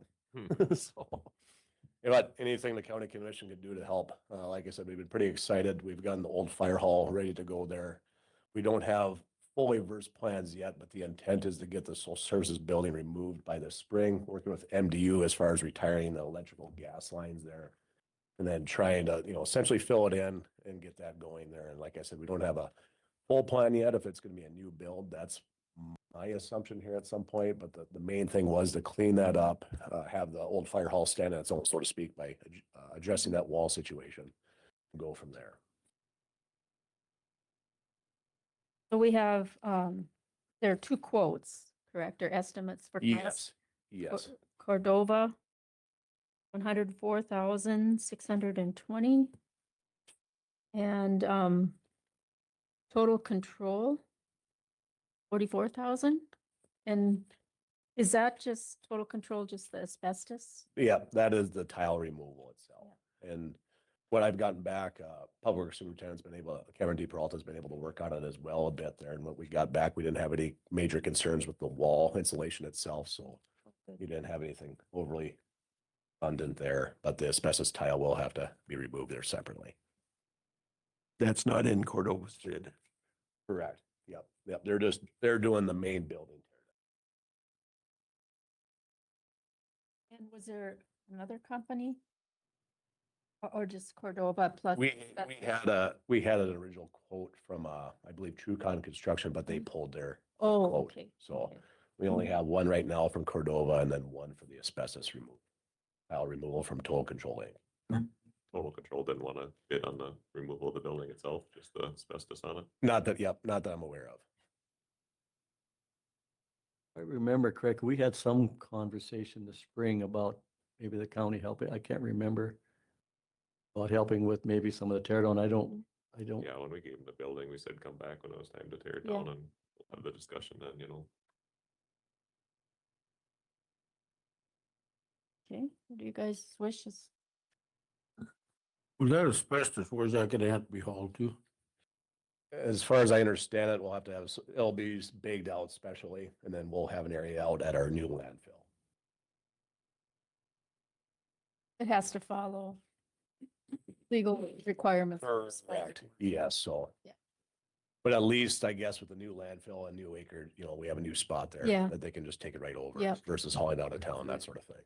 Speaker 15: So, you know what, anything the county commission could do to help. Like I said, we've been pretty excited. We've gotten the old fire hall ready to go there. We don't have fully versed plans yet, but the intent is to get the social services building removed by the spring, working with MDU as far as retiring the electrical gas lines there. And then trying to, essentially fill it in and get that going there. And like I said, we don't have a full plan yet. If it's going to be a new build, that's my assumption here at some point. But the main thing was to clean that up, have the old fire hall stand on its own, so to speak, by addressing that wall situation and go from there.
Speaker 1: So we have, there are two quotes, correct, or estimates for costs?
Speaker 15: Yes.
Speaker 1: Cordova, 104,620. And Total Control, 44,000. And is that just Total Control, just the asbestos?
Speaker 15: Yeah, that is the tile removal itself. And what I've gotten back, Public Works Superintendent's been able, Cameron DePeralta's been able to work on it as well a bit there. And what we got back, we didn't have any major concerns with the wall insulation itself. So we didn't have anything overly abundant there, but the asbestos tile will have to be removed there separately.
Speaker 2: That's not in Cordova's bid.
Speaker 15: Correct. Yep. They're doing the main building.
Speaker 1: And was there another company? Or just Cordova plus?
Speaker 15: We had an original quote from I believe TrueCon Construction, but they pulled their quote.
Speaker 1: Okay.
Speaker 15: So
Speaker 1: Okay.
Speaker 15: we only have one right now from Cordova and then one for the asbestos tile removal from Total Control Inc.
Speaker 13: Total Control didn't want to bid on the removal of the building itself, just the asbestos on it.
Speaker 15: Not that I'm aware of.
Speaker 4: I remember correctly, we had some conversation this spring about maybe the county helping, I can't remember. About helping with maybe some of the tear down. I don't.
Speaker 13: Yeah, when we gave them the building, we said come back when it was time to tear it
Speaker 1: Yeah.
Speaker 13: down and we'll have the discussion then,
Speaker 1: Okay. What do you guys wishes?
Speaker 12: Was that asbestos? Where's that gonna have to be hauled to?
Speaker 15: As far as I understand it, we'll have to have, it'll be baked out specially, and then we'll have an area out at our new landfill.
Speaker 1: It has to follow legal requirements.
Speaker 15: Correct. Yes, so.
Speaker 1: Yeah.
Speaker 15: But at least, I guess, with the new landfill and new acre, we have a new spot there.
Speaker 1: Yeah.
Speaker 15: That they can just take it right over.
Speaker 1: Yep.
Speaker 15: Versus hauling out of town, that sort of thing.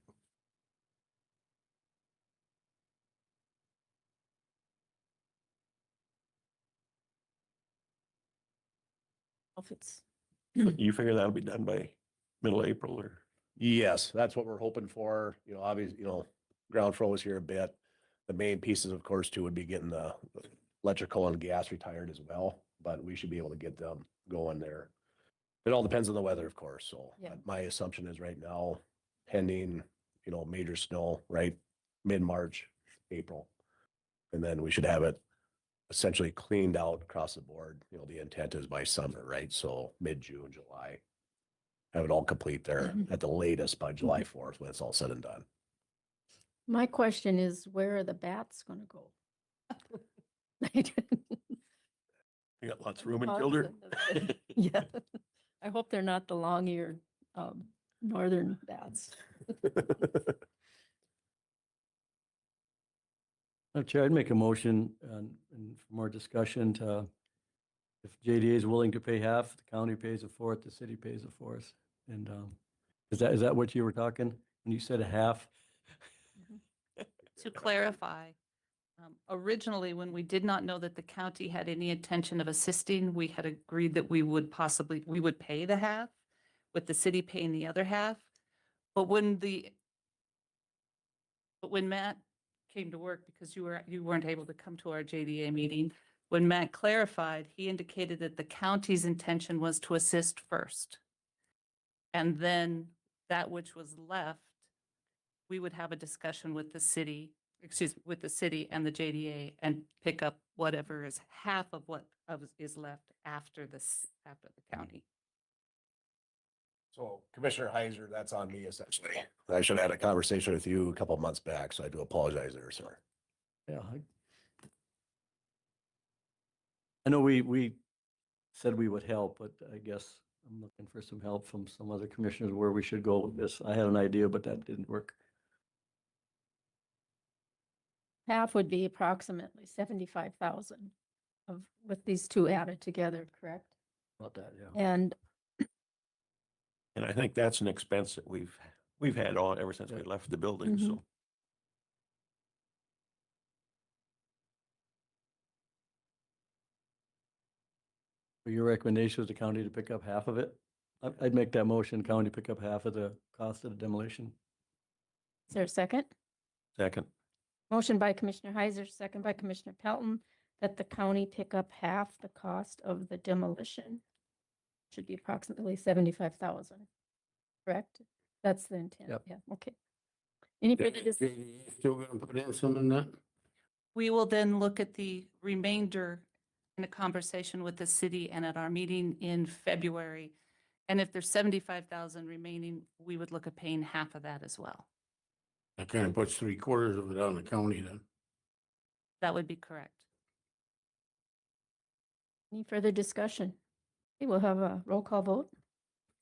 Speaker 1: If it's,
Speaker 2: You figure that'll be done by middle April or?
Speaker 15: Yes, that's what we're hoping for. Obviously, ground froze here a bit. The main pieces, of course, too, would be getting the electrical and gas retired as well, but we should be able to get them going there. It all depends on the weather, of course, so
Speaker 1: Yeah.
Speaker 15: my assumption is right now, pending, major snow, right, mid-March, April. And then we should have it essentially cleaned out across the board. The intent is by summer, right? So mid-June, July. Have it all complete there at the latest by July 4th when it's all said and done.
Speaker 1: my question is, where are the bats gonna go?
Speaker 2: You got lots of room in Gilder?
Speaker 1: Yeah, I hope they're not the long-eared, northern bats.
Speaker 4: Chair, I'd make a motion and for more discussion to, if JDA is willing to pay half, the county pays a fourth, the city pays a fourth. And is that what you were talking when you said a half?
Speaker 16: To clarify, originally, when we did not know that the county had any intention of assisting, we had agreed that we would pay the half with the city paying the other half. But when Matt came to work, because you weren't able to come to our JDA meeting, when Matt clarified, he indicated that the county's intention was to assist first. And then that which was left, we would have a discussion with the city and the JDA and pick up whatever is half of what is left after the county.
Speaker 15: So Commissioner Heiser, that's on me essentially. I should have had a conversation with you a couple of months back, so I do apologize there, sir.
Speaker 4: Yeah. I know we said we would help, but I guess I'm looking for some help from some other commissioners where we should go with this. I had an idea, but that didn't work.
Speaker 1: Half would be approximately 75,000 with these two added together, correct?
Speaker 4: About that, yeah.
Speaker 1: And
Speaker 2: And I think that's an expense that we've had on ever since we left the building, so.
Speaker 4: Your recommendation is the county to pick up half of it? I'd make that motion, county pick up half of the cost of the demolition.
Speaker 1: is there a second?
Speaker 2: Second.
Speaker 1: Motion by Commissioner Heiser, second by Commissioner Pelton, that the county pick up half the cost of the demolition. Should be approximately 75,000, correct? That's the intent.
Speaker 4: Yep.
Speaker 1: Yeah, okay. Any further
Speaker 12: Still gonna put in some in that?
Speaker 16: We will then look at the remainder in a conversation with the city and at our meeting in February. And if there's 75,000 remaining, we would look at paying half of that as well.
Speaker 12: That kind of puts 3/4 of it on the county then.
Speaker 16: That would be correct.
Speaker 1: Any further discussion? Okay, we'll have a roll call vote.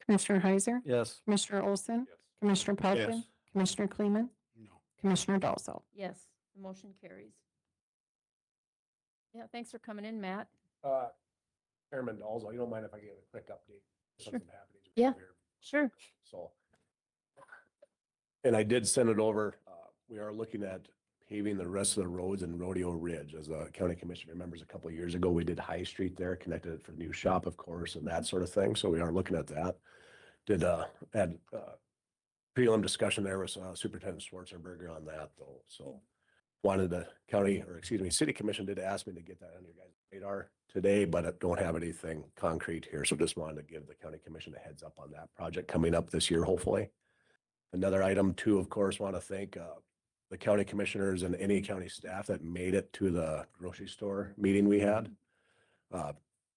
Speaker 8: Commissioner Heiser?
Speaker 4: Yes.
Speaker 8: Commissioner Olson? Commissioner Pelton?
Speaker 12: Yes.
Speaker 8: Commissioner Kleeman?
Speaker 12: No.
Speaker 8: Commissioner Dalzell?
Speaker 1: Yes, the motion carries. Yeah, thanks for coming in, Matt.
Speaker 15: Chairman Dalzell, you don't mind if I give a quick update?
Speaker 1: Sure.
Speaker 15: Something happening
Speaker 1: Yeah.
Speaker 15: here.
Speaker 1: Sure.
Speaker 15: So. And I did send it over. We are looking at paving the rest of the roads in Rodeo Ridge. As a county commissioner remembers, a couple of years ago, we did High Street there, connected it for new shop, of course, and that sort of thing. So we are looking at that. Did had prelim discussion there with Superintendent Schwarzenberger on that though. So wanted the city commission did ask me to get that on your guys' radar today, but I don't have anything concrete here. So just wanted to give the county commission a heads up on that project coming up this year, hopefully. Another item too, of course, want to thank the county commissioners and any county staff that made it to the grocery store meeting we had.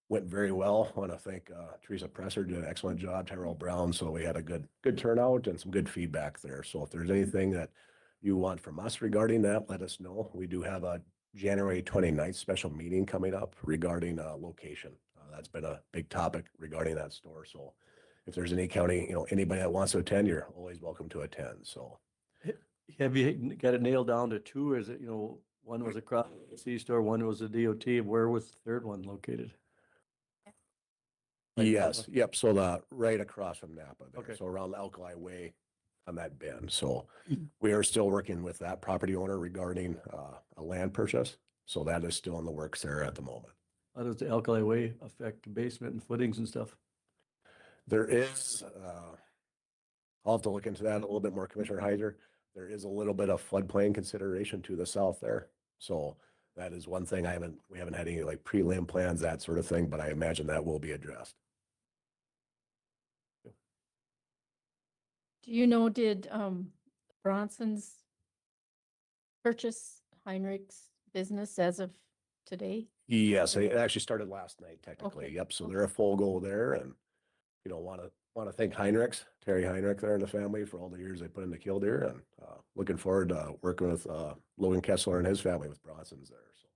Speaker 15: Went very well. Want to thank Teresa Presser, did an excellent job, Tyrell Brown. So we had a good turnout and some good feedback there. So if there's anything that you want from us regarding that, let us know. We do have a January 29th special meeting coming up regarding location. That's been a big topic regarding that store. So if there's any county, anybody that wants to attend, you're always welcome to attend. So
Speaker 4: Have you got it nailed down to two? Is it, one was across the C-store, one was the DOT. Where was the third one located? Like
Speaker 15: yes,
Speaker 4: Napa?
Speaker 15: yep. So right across from Napa there.
Speaker 4: Okay.
Speaker 15: So around the Alkali Way on that bend. So we are still working with that property owner regarding a land purchase. So that is still in the works there at the moment.
Speaker 4: How does the Alkali Way affect the basement and footings and stuff?
Speaker 15: There is, I'll have to look into that a little bit more, Commissioner Heiser. There is a little bit of floodplain consideration to the south there. So that is one thing we haven't had any like prelim plans, that sort of thing, but I imagine that will be addressed.
Speaker 1: Do you know, did Bronson's purchase Heinrich's business as of today?
Speaker 15: Yes, it actually started last night technically.
Speaker 1: Okay.
Speaker 15: Yep. So they're a full go there and, want to thank Terry Heinrich there and the family for all the years they put into Killdeer and looking forward to working with Logan Kessler and his family with Bronson's there. So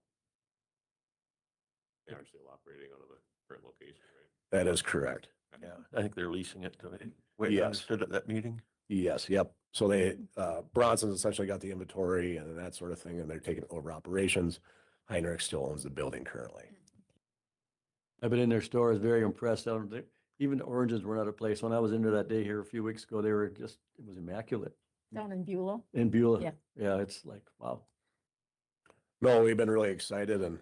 Speaker 13: They are still operating out of the current location, right?
Speaker 15: that is correct.
Speaker 2: Yeah, I think they're leasing it to, wait,
Speaker 15: Yes.
Speaker 2: understood at that meeting?
Speaker 15: Yes, yep. So they, Bronson's essentially got the inventory and that sort of thing, and they're taking over operations. Heinrich still owns the building currently.
Speaker 4: I've been in their store, I was very impressed. Even the oranges were not a place. When I was in there that day here a few weeks ago, they were it was immaculate.
Speaker 1: Down in Beulah?
Speaker 4: In Beulah.
Speaker 1: Yeah.
Speaker 4: Yeah, it's like, wow.
Speaker 15: No, we've been really excited and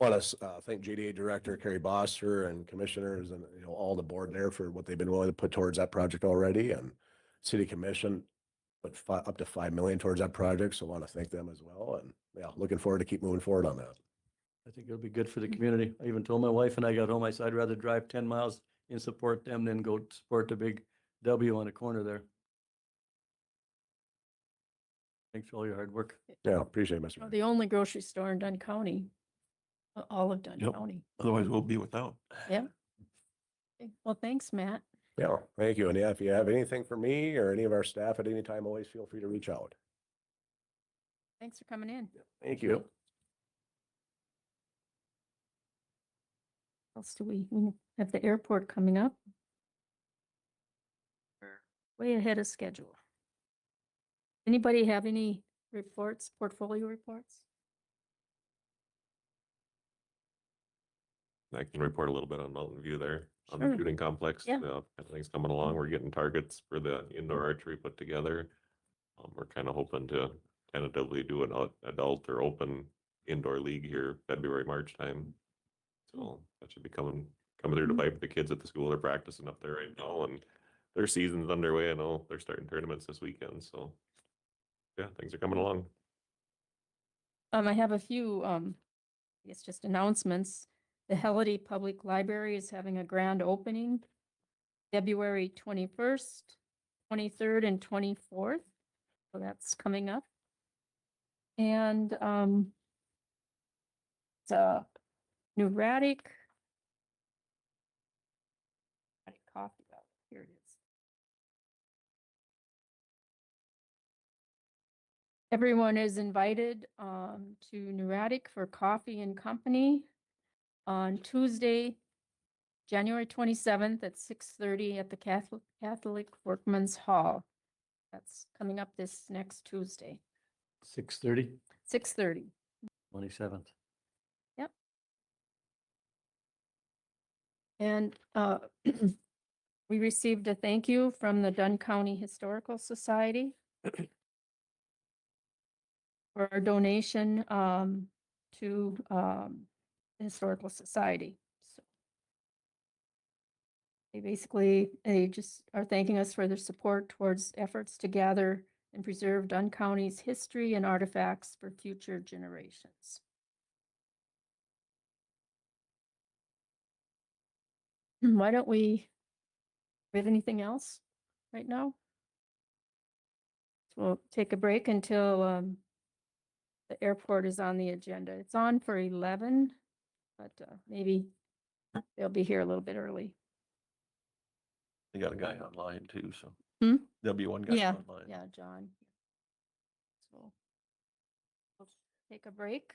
Speaker 15: want to thank JDA Director Kerry Bosser and commissioners and all the board there for what they've been willing to put towards that project already, and City Commission put up to 5 million towards that project. So I want to thank them as well, and looking forward to keep moving forward on that.
Speaker 4: I think it'll be good for the community. I even told my wife and I got home, I said, I'd rather drive 10 miles and support them than go support the big W on the corner there. Thanks for all your hard work.
Speaker 15: Yeah, appreciate it, Mr.
Speaker 1: Oh,
Speaker 15: Mayor.
Speaker 1: the only grocery store in Dunn County, all of Dunn
Speaker 2: Yep.
Speaker 1: County.
Speaker 2: Otherwise we'll be without.
Speaker 1: Yeah. Okay. Well, thanks, Matt.
Speaker 15: Yeah, thank you. And if you have anything for me or any of our staff at any time, always feel free to reach out.
Speaker 1: Thanks for coming in.
Speaker 15: Thank you.
Speaker 1: What else do we have the airport coming up? Way ahead of schedule. Anybody have any reports, portfolio reports?
Speaker 13: I can report a little bit on Mountain View there, on the
Speaker 1: Sure.
Speaker 13: shooting complex.
Speaker 1: Yeah.
Speaker 13: Everything's coming along. We're getting targets for the indoor archery put together. We're kind of hoping to tentatively do an adult or open indoor league here February, March time. So that should be coming through the pipe. The kids at the school are practicing up there right now and their season's underway. I know they're starting tournaments this weekend. So yeah, things are coming along.
Speaker 1: I have a few, I guess just announcements. The Helity Public Library is having a grand opening February 21st, 23rd, and 24th. So that's coming up. And it's Neurotic coffee. Here it is. Everyone is invited to Neurotic for coffee and company on Tuesday, January 27th at 6:30 at the Catholic Workmen's Hall. That's coming up this next Tuesday,
Speaker 4: 6:30,
Speaker 1: 6:30.
Speaker 4: 27th.
Speaker 1: Yep. And we received a thank you from the Dunn County Historical Society for our donation to the Historical Society. So they just are thanking us for their support towards efforts to gather and preserve Dunn County's history and artifacts for future generations. Why don't we have anything else right now? So we'll take a break until the airport is on the agenda. It's on for 11, but maybe they'll be here a little bit early.
Speaker 2: They got a guy online too, so
Speaker 1: Hmm?
Speaker 2: there'll be one guy
Speaker 1: Yeah,
Speaker 2: online.
Speaker 1: yeah, John. So we'll take a break.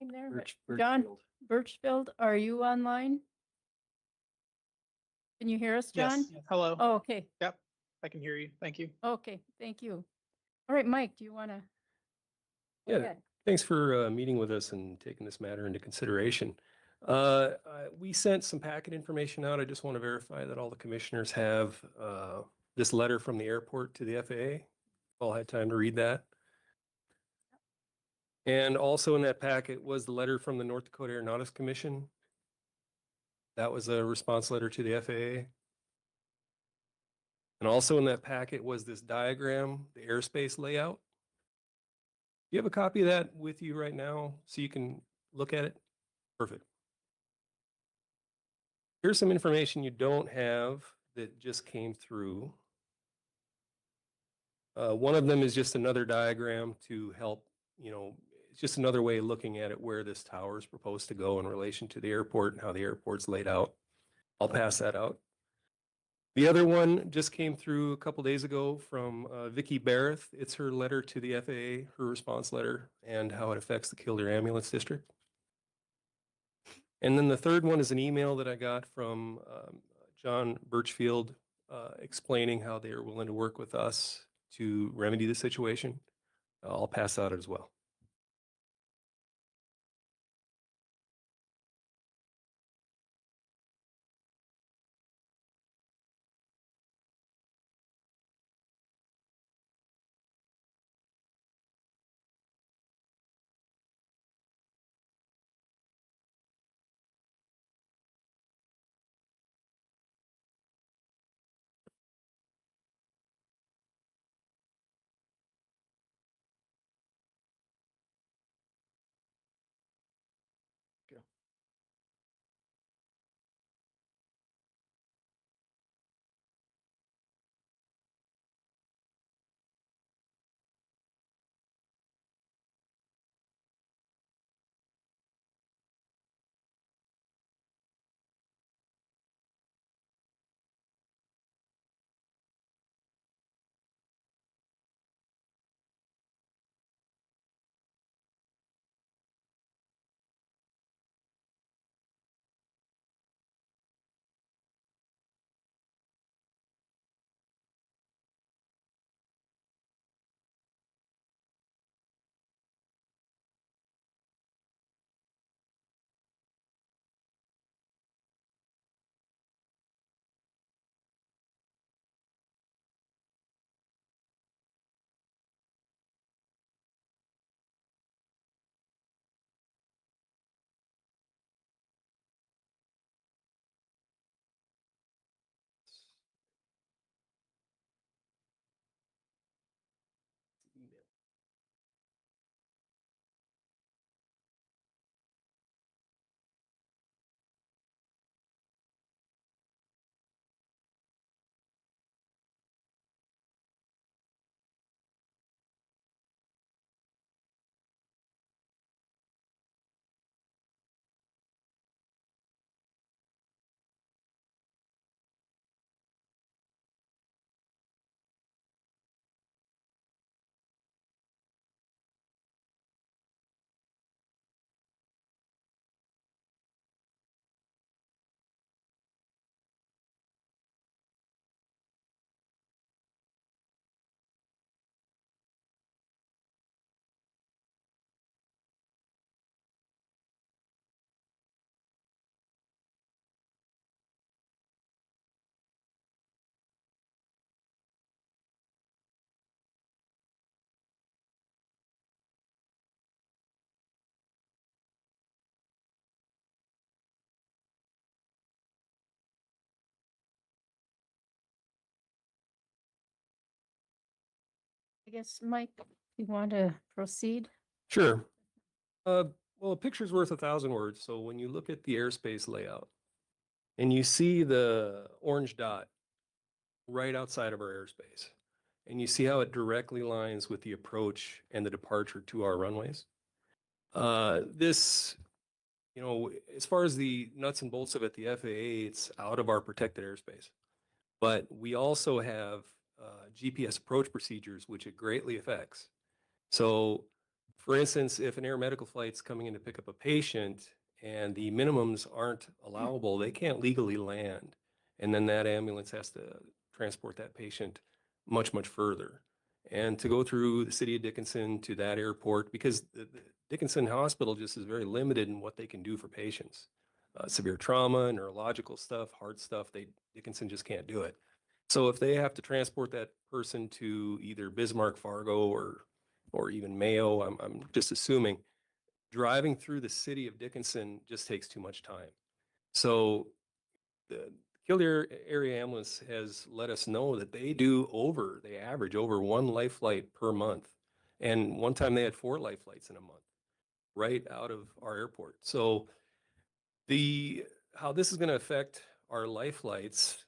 Speaker 1: name there?
Speaker 4: Birch-
Speaker 1: John
Speaker 4: Birchfield.
Speaker 1: Birchfield, are you online? Can you hear us, John?
Speaker 17: Yes, hello.
Speaker 1: Oh, okay,
Speaker 17: Yep, I can hear you. Thank you.
Speaker 1: okay, thank you. All right, Mike, do you want to?
Speaker 18: Yeah, thanks for meeting with us and taking this matter into consideration. We sent some packet information out. I just want to verify that all the commissioners have this letter from the airport to the FAA. All had time to read that. And also in that packet was the letter from the North Dakota Aeronautics Commission. That was a response letter to the FAA. And also in that packet was this diagram, the airspace layout. Do you have a copy of that with you right now so you can look at it? Perfect. Here's some information you don't have that just came through. One of them is just another diagram to help, it's just another way of looking at it where this tower is proposed to go in relation to the airport and how the airport's laid out. I'll pass that out. The other one just came through a couple days ago from Vicki Barrett. It's her letter to the FAA, her response letter, and how it affects the Killdeer Ambulance District. And then the third one is an email that I got from John Birchfield explaining how they are willing to work with us to remedy the situation. I'll pass out as well.
Speaker 1: I guess, Mike, you want to proceed?
Speaker 18: Sure. Well, a picture's worth 1,000 words. So when you look at the airspace layout and you see the orange dot right outside of our airspace, and you see how it directly lines with the approach and the departure to our runways. This, as far as the nuts and bolts of it, the FAA, it's out of our protected airspace. But we also have GPS approach procedures, which it greatly affects. So For instance, if an air medical flight's coming in to pick up a patient and the minimums aren't allowable, they can't legally land. And then that ambulance has to transport that patient much, much further. And to go through the city of Dickinson to that airport, because the Dickinson Hospital just is very limited in what they can do for patients. Severe trauma, neurological stuff, heart stuff, Dickinson just can't do it. So if they have to transport that person to either Bismarck, Fargo, or even Mayo, I'm just assuming, driving through the city of Dickinson just takes too much time. So the Kildare Area Ambulance has let us know that they average over one life flight per month. And one time they had 4 life flights in a month, right out of our airport. So how this is going to affect our life flights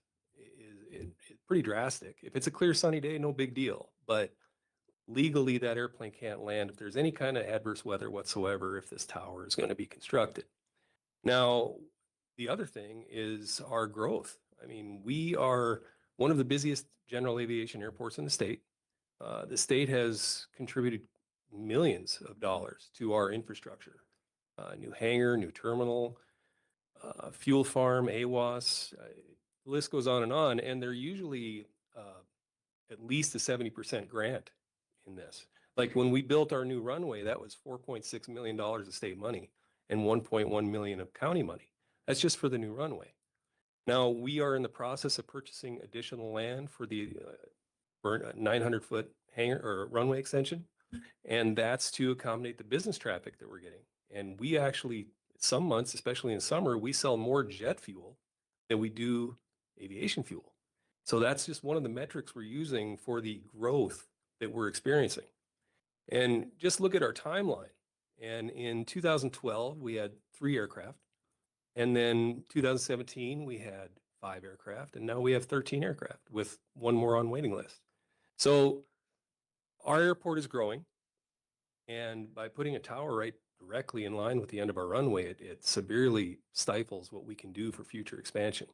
Speaker 18: is pretty drastic. If it's a clear sunny day, no big deal. But legally, that airplane can't land if there's any kind of adverse weather whatsoever if this tower is going to be constructed. Now, the other thing is our growth. I mean, we are one of the busiest general aviation airports in the state. The state has contributed millions of dollars to our infrastructure. New hangar, new terminal, fuel farm, AWAS, the list goes on, and they're usually at least a 70% grant in this. Like when we built our new runway, that was $4.6 million of state money and 1.1 million of county money. That's just for the new runway. Now we are in the process of purchasing additional land for the 900-foot hangar or runway extension, and that's to accommodate the business traffic that we're getting. And we actually, some months, especially in summer, we sell more jet fuel than we do aviation fuel. So that's just one of the metrics we're using for the growth that we're experiencing. And just look at our timeline. And in 2012, we had 3 aircraft. And then 2017, we had 5 aircraft. And now we have 13 aircraft with 1 more on waiting list. So our airport is growing. And by putting a tower right directly in line with the end of our runway, it severely stifles what we can do for future expansion.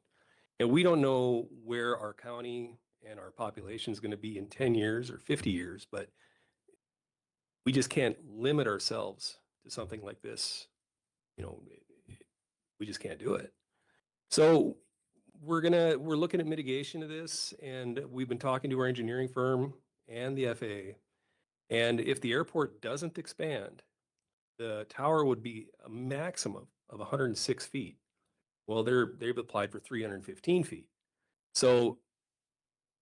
Speaker 18: And we don't know where our county and our population is going to be in 10 years or 50 years, but we just can't limit ourselves to something like this. You know, we just can't do it. So we're looking at mitigation of this, and we've been talking to our engineering firm and the FAA. And if the airport doesn't expand, the tower would be a maximum of 106 feet. Well, they've applied for 315 feet. So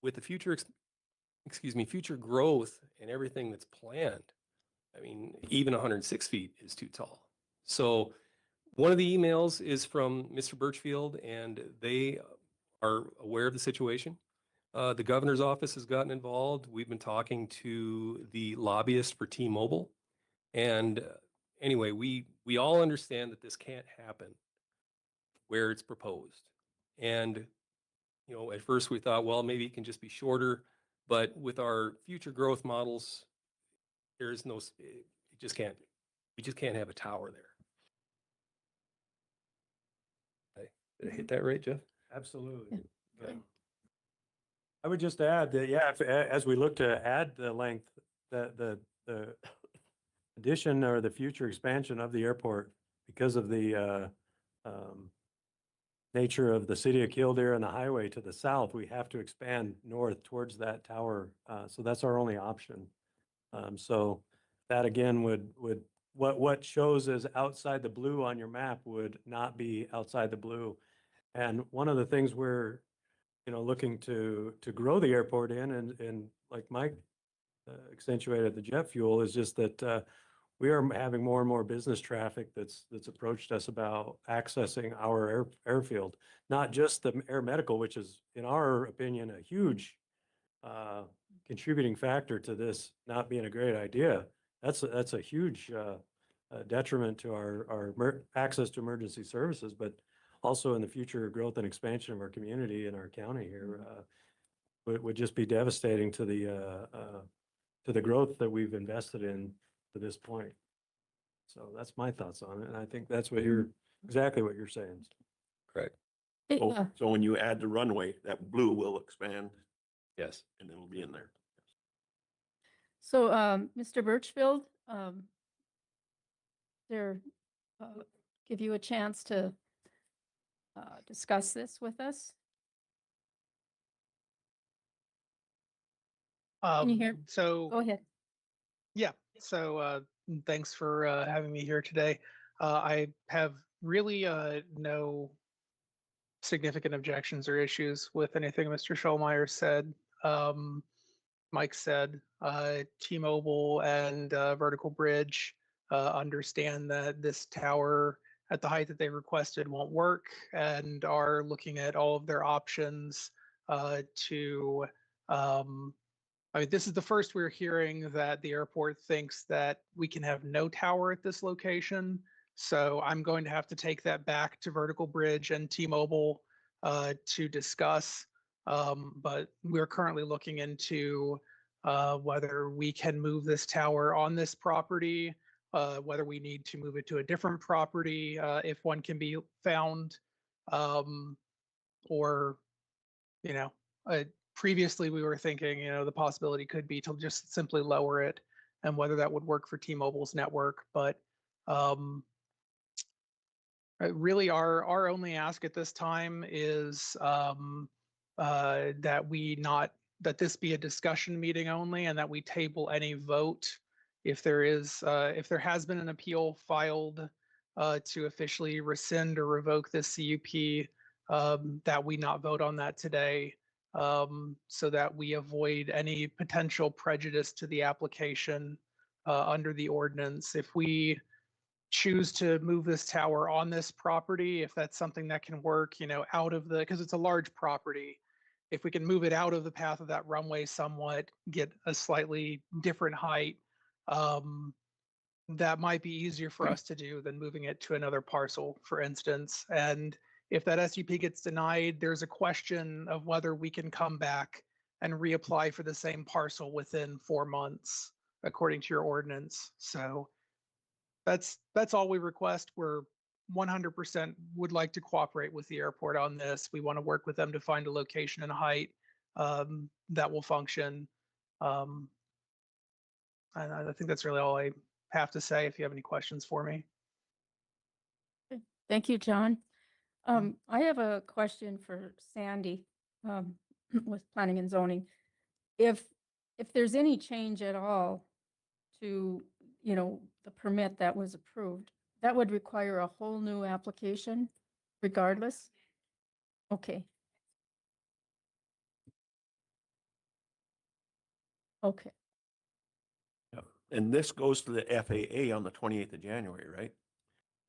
Speaker 18: with the future growth and everything that's planned, I mean, even 106 feet is too tall. So one of the emails is from Mr. Birchfield, and they are aware of the situation. The governor's office has gotten involved. We've been talking to the lobbyist for T-Mobile. And anyway, we all understand that this can't happen where it's proposed. And, you know, at first we thought, well, maybe it can just be shorter. But with our future growth models, there is no, we just can't have a tower there. Did I hit that right, Jeff?
Speaker 4: Absolutely. Okay. I would just add that, yeah, as we look to add the length, the addition or the future expansion of the airport, because of the nature of the city of Kildare and the highway to the south, we have to expand north towards that tower. So that's our only option. So that again would what shows as outside the blue on your map would not be outside the blue. And one of the things we're, you know, looking to grow the airport in, and like Mike accentuated the jet fuel, is just that we are having more and more business traffic that's approached us about accessing our airfield, not just the air medical, which is, in our opinion, a huge contributing factor to this not being a great idea. That's a huge detriment to our access to emergency services, but also in the future growth and expansion of our community and our county here would just be devastating to the growth that we've invested in to this point. So that's my thoughts on it, and I think that's exactly what you're saying.
Speaker 18: Correct.
Speaker 2: So when you add the runway, that blue will expand.
Speaker 18: Yes.
Speaker 2: And it'll be in there.
Speaker 1: So, Mr. Birchfield, there, give you a chance to discuss this with us? Can you hear?
Speaker 17: So
Speaker 1: Go ahead.
Speaker 17: yeah, so thanks for having me here today. I have really no significant objections or issues with anything Mr. Schulmeyer said. Um, Mike said, T-Mobile and Vertical Bridge understand that this tower at the height that they requested won't work and are looking at all of their options to I mean, this is the first we're hearing that the airport thinks that we can have no tower at this location. So I'm going to have to take that back to Vertical Bridge and T-Mobile to discuss. But we're currently looking into whether we can move this tower on this property, whether we need to move it to a different property if one can be found, or you know, previously we were thinking, the possibility could be to just simply lower it and whether that would work for T-Mobile's network. But really our only ask at this time is that this be a discussion meeting only and that we table any vote. If there has been an appeal filed to officially rescind or revoke this CUP, that we not vote on that today, so that we avoid any potential prejudice to the application under the ordinance. If we choose to move this tower on this property, if that's something that can work, out of because it's a large property, if we can move it out of the path of that runway somewhat, get a slightly different height, that might be easier for us to do than moving it to another parcel, for instance. And if that SUP gets denied, there's a question of whether we can come back and reapply for the same parcel within 4 months, according to your ordinance. So that's all we request. We're 100% would like to cooperate with the airport on this. We want to work with them to find a location and height that will function. And I think that's really all I have to say. If you have any questions for me.
Speaker 1: Thank you, John. I have a question for Sandy with planning and zoning. If there's any change at all to, the permit that was approved, that would require a whole new application regardless? Okay. Okay.
Speaker 2: And this goes to the FAA on the 28th of January, right?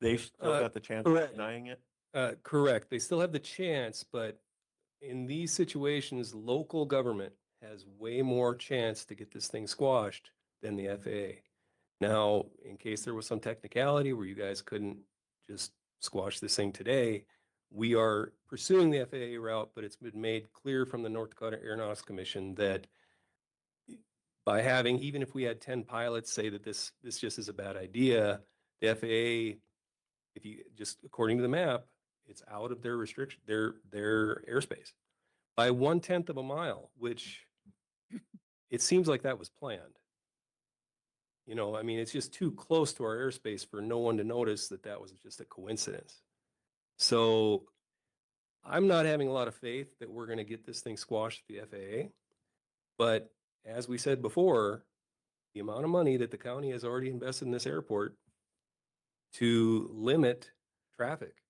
Speaker 2: They still got the chance of
Speaker 18: correct.
Speaker 2: denying it?
Speaker 18: Correct. They still have the chance, but in these situations, local government has way more chance to get this thing squashed than the FAA. Now, in case there was some technicality where you guys couldn't just squash this thing today, we are pursuing the FAA route, but it's been made clear from the North Dakota Aeronautics Commission that by having, even if we had 10 pilots say that this just is a bad idea, the FAA, if you just according to the map, it's out of their restriction, their airspace by 1/10 of a mile, which it seems like that was planned. I mean, it's just too close to our airspace for no one to notice that that was just a coincidence. So I'm not having a lot of faith that we're going to get this thing squashed at the FAA. But as we said before, the amount of money that the county has already invested in this airport to limit traffic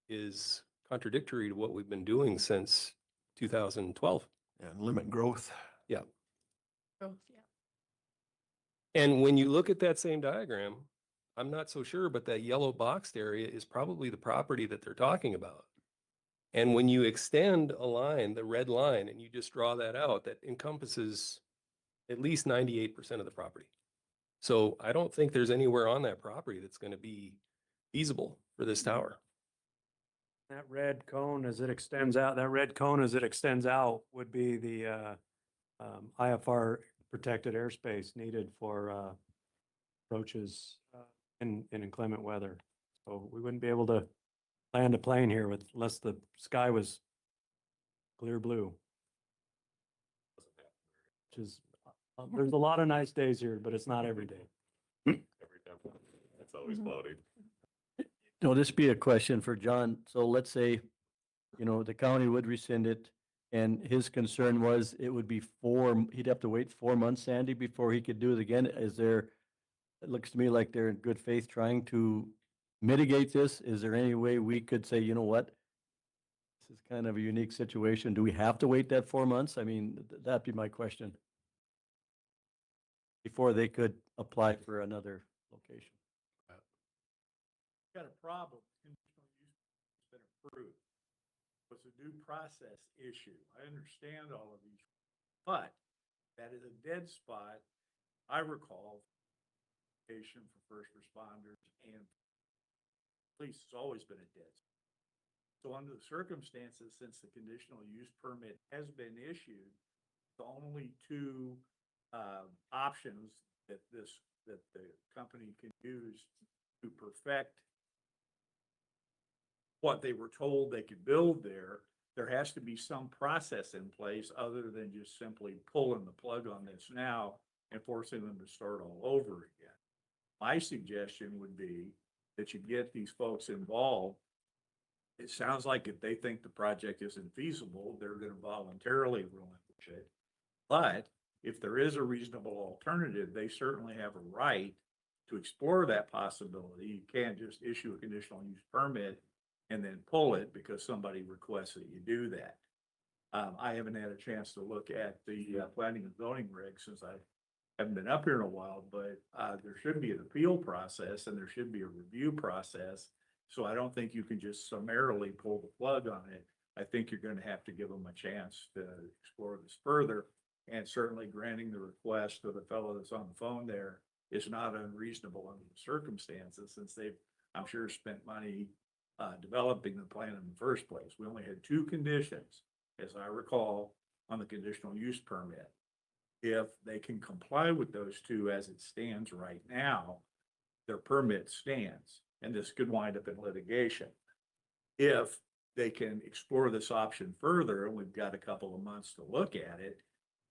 Speaker 18: is contradictory to what we've been doing since 2012.
Speaker 2: And limit growth.
Speaker 18: Yeah.
Speaker 1: Growth, yeah.
Speaker 18: And when you look at that same diagram, I'm not so sure, but that yellow boxed area is probably the property that they're talking about. And when you extend a line, the red line, and you just draw that out, that encompasses at least 98% of the property. So I don't think there's anywhere on that property that's going to be feasible for this tower.
Speaker 4: That red cone as it extends out, would be the IFR protected airspace needed for approaches in inclement weather. So we wouldn't be able to land a plane here unless the sky was clear blue. Which is, there's a lot of nice days here, but it's not every day.
Speaker 13: it's always cloudy.
Speaker 4: No, this be a question for John. So let's say, the county would rescind it, and his concern was it would be he'd have to wait 4 months, Sandy, before he could do it again. It looks to me like they're in good faith trying to mitigate this. Is there any way we could say, you know what? This is kind of a unique situation. Do we have to wait that 4 months? I mean, that'd be my question. Before they could apply for another location.
Speaker 12: Got a problem. Conditional use has been approved. It's a due process issue. I understand all of these, but that is a dead spot. I recall for first responders and police has always been a dead spot. So under the circumstances, since the conditional use permit has been issued, the only two options that the company can use to perfect what they were told they could build there has to be some process in place other than just simply pulling the plug on this now and forcing them to start all over again. My suggestion would be that you get these folks involved. It sounds like if they think the project isn't feasible, they're going to voluntarily relinquish it. But if there is a reasonable alternative, they certainly have a right to explore that possibility. You can't just issue a conditional use permit and then pull it because somebody requests that you do that. I haven't had a chance to look at the planning and zoning regs since I haven't been up here in a while, but there should be an appeal process and there should be a review process. So I don't think you can just summarily pull the plug on it. I think you're going to have to give them a chance to explore this further. And certainly granting the request of the fellow that's on the phone there is not unreasonable under the circumstances, since they've, I'm sure, spent money developing the plan in the first place. We only had two conditions, as I recall, on the conditional use permit. If they can comply with those two as it stands right now, their permit stands, and this could wind up in litigation. If they can explore this option further, and we've got a couple of months to look at it,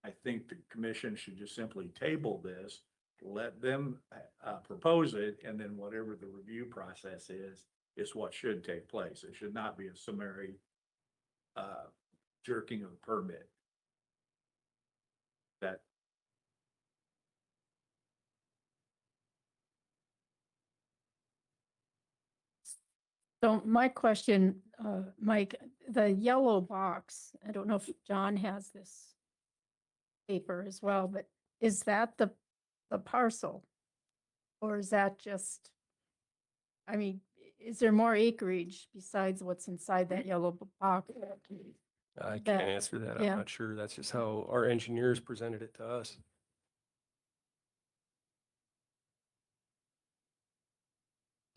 Speaker 12: I think the commission should just simply table this, let them propose it, and then whatever the review process is what should take place. It should not be a summary jerking of the permit. That
Speaker 1: So my question, Mike, the yellow box, I don't know if John has this paper as well, but is that the parcel? Or is that just, I mean, is there more acreage besides what's inside that yellow box?
Speaker 18: I
Speaker 1: That-
Speaker 18: can't answer that.
Speaker 1: yeah.
Speaker 18: I'm not sure. That's just how our engineers presented it to us.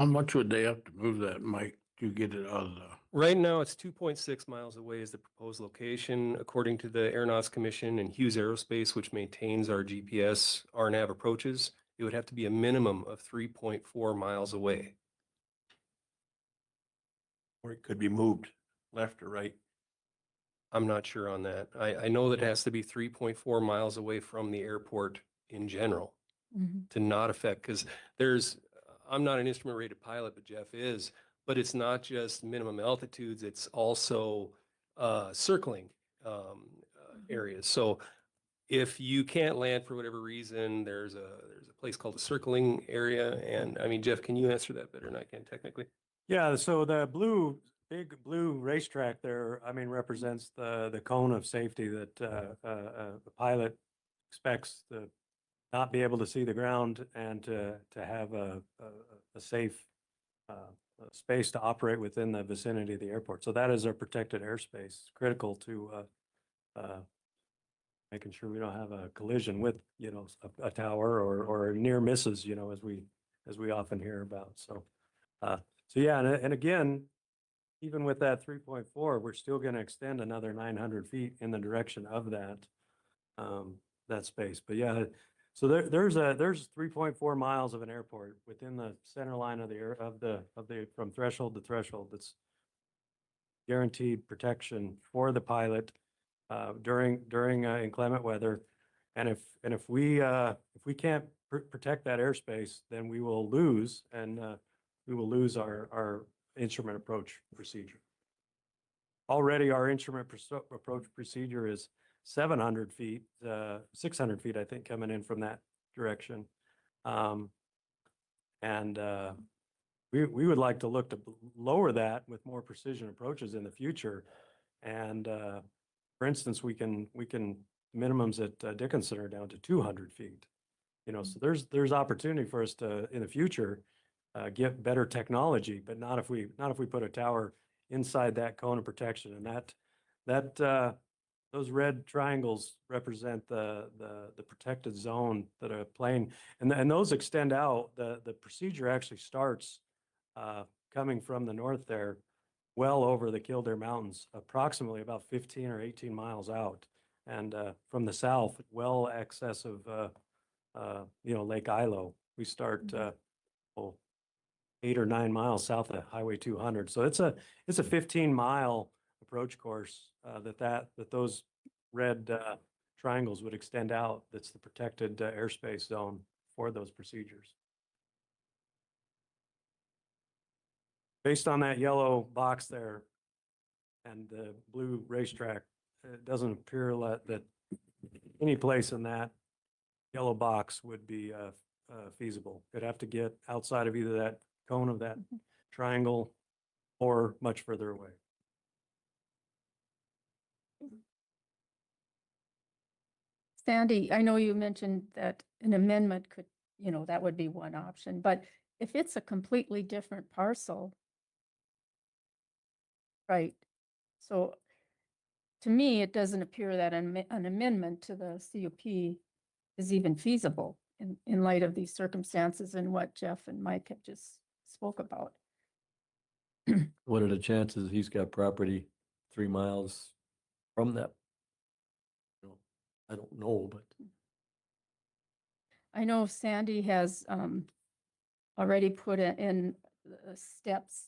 Speaker 12: how much would they have to move that, Mike, to get it out of the?
Speaker 18: Right now, it's 2.6 miles away is the proposed location, according to the Aeronautics Commission and Hughes Aerospace, which maintains our GPS RNAV approaches. It would have to be a minimum of 3.4 miles away.
Speaker 2: Or it could be moved left or right.
Speaker 18: I'm not sure on that. I know that it has to be 3.4 miles away from the airport in general
Speaker 1: Mhm.
Speaker 18: to not affect, because I'm not an instrument rated pilot, but Jeff is, but it's not just minimum altitudes, it's also circling areas. So if you can't land for whatever reason, there's a place called a circling area. And I mean, Jeff, can you answer that better than I can technically?
Speaker 4: Yeah, so the big blue racetrack there, I mean, represents the cone of safety that the pilot expects to not be able to see the ground and to have a safe space to operate within the vicinity of the airport. So that is our protected airspace. It's critical to making sure we don't have a collision with, a tower or near misses, as we often hear about. So, yeah, and again, even with that 3.4, we're still going to extend another 900 feet in the direction of that space. But yeah, so there's 3.4 miles of an airport within the center line of the from threshold to threshold. That's guaranteed protection for the pilot during inclement weather. And if we can't
Speaker 15: protect that airspace, then we will lose and we will lose our instrument approach procedure. Already our instrument approach procedure is 700 feet, 600 feet, I think, coming in from that direction. We would like to look to lower that with more precision approaches in the future. And for instance, we can minimums at Dickinson are down to 200 feet. You know, so there's opportunity for us to in the future get better technology, but not if we put a tower inside that cone of protection. And that those red triangles represent the protected zone that a plane, and those extend out. The procedure actually starts coming from the north there, well over the Kildare Mountains, approximately about 15 or 18 miles out, and from the south, well excess of Lake Ilo. We start 8 or 9 miles south of Highway 200. So it's a 15-mile approach course that those red triangles would extend out. That's the protected airspace zone for those procedures. Based on that yellow box there and the blue racetrack, it doesn't appear that any place in that yellow box would be feasible. It'd have to get outside of either that cone of that triangle or much further away.
Speaker 1: Sandy, I know you mentioned that an amendment could, that would be one option, but if it's a completely different parcel, right? So to me, it doesn't appear that an amendment to the CUP is even feasible in light of these circumstances and what Jeff and Mike have just spoke about.
Speaker 4: What are the chances he's got property 3 miles from that? I don't know, but
Speaker 1: I know Sandy has already put in steps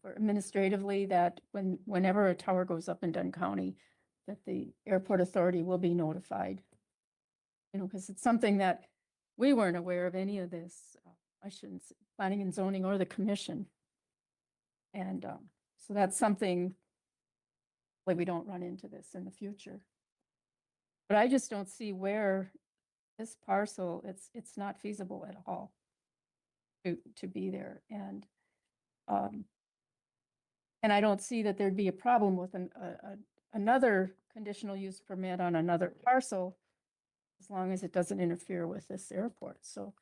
Speaker 1: for administratively that whenever a tower goes up in Dunn County, that the airport authority will be notified. Because it's something that we weren't aware of any of this. I shouldn't say planning and zoning or the commission. And so that's something like we don't run into this in the future. But I just don't see where this parcel, it's not feasible at all to be there. And I don't see that there'd be a problem with another conditional use permit on another parcel as long as it doesn't interfere with this airport. So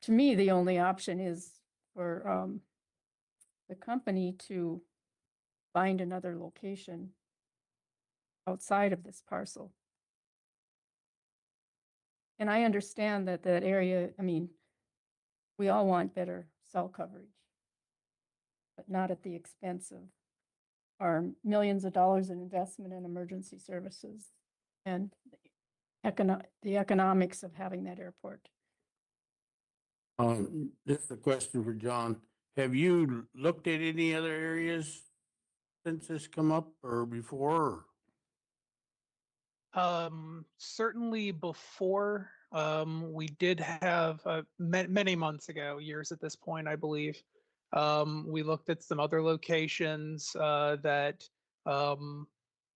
Speaker 1: to me, the only option is for the company to find another location outside of this parcel. And I understand that area, I mean, we all want better cell coverage, but not at the expense of our millions of dollars in investment in emergency services and the economics of having that airport.
Speaker 19: This is a question for John. Have you looked at any other areas since this come up or before?
Speaker 17: Certainly before, we did have many months ago, years at this point, I believe. We looked at some other locations that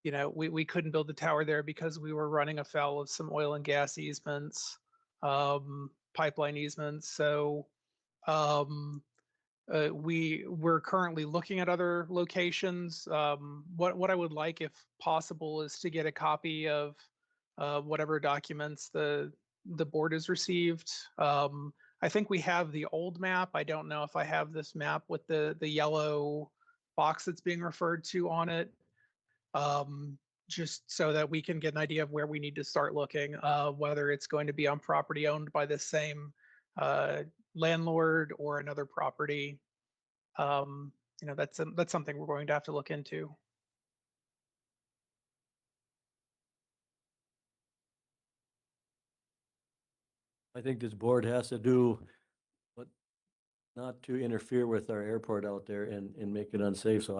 Speaker 17: we couldn't build the tower there because we were running afoul of some oil and gas easements, pipeline easements. So we're currently looking at other locations. What I would like, if possible, is to get a copy of whatever documents the board has received. I think we have the old map. I don't know if I have this map with the yellow box that's being referred to on it. Just so that we can get an idea of where we need to start looking, whether it's going to be on property owned by the same landlord or another property. That's something we're going to have to look into.
Speaker 4: I think this board has to do what, not to interfere with our airport out there and make it unsafe. So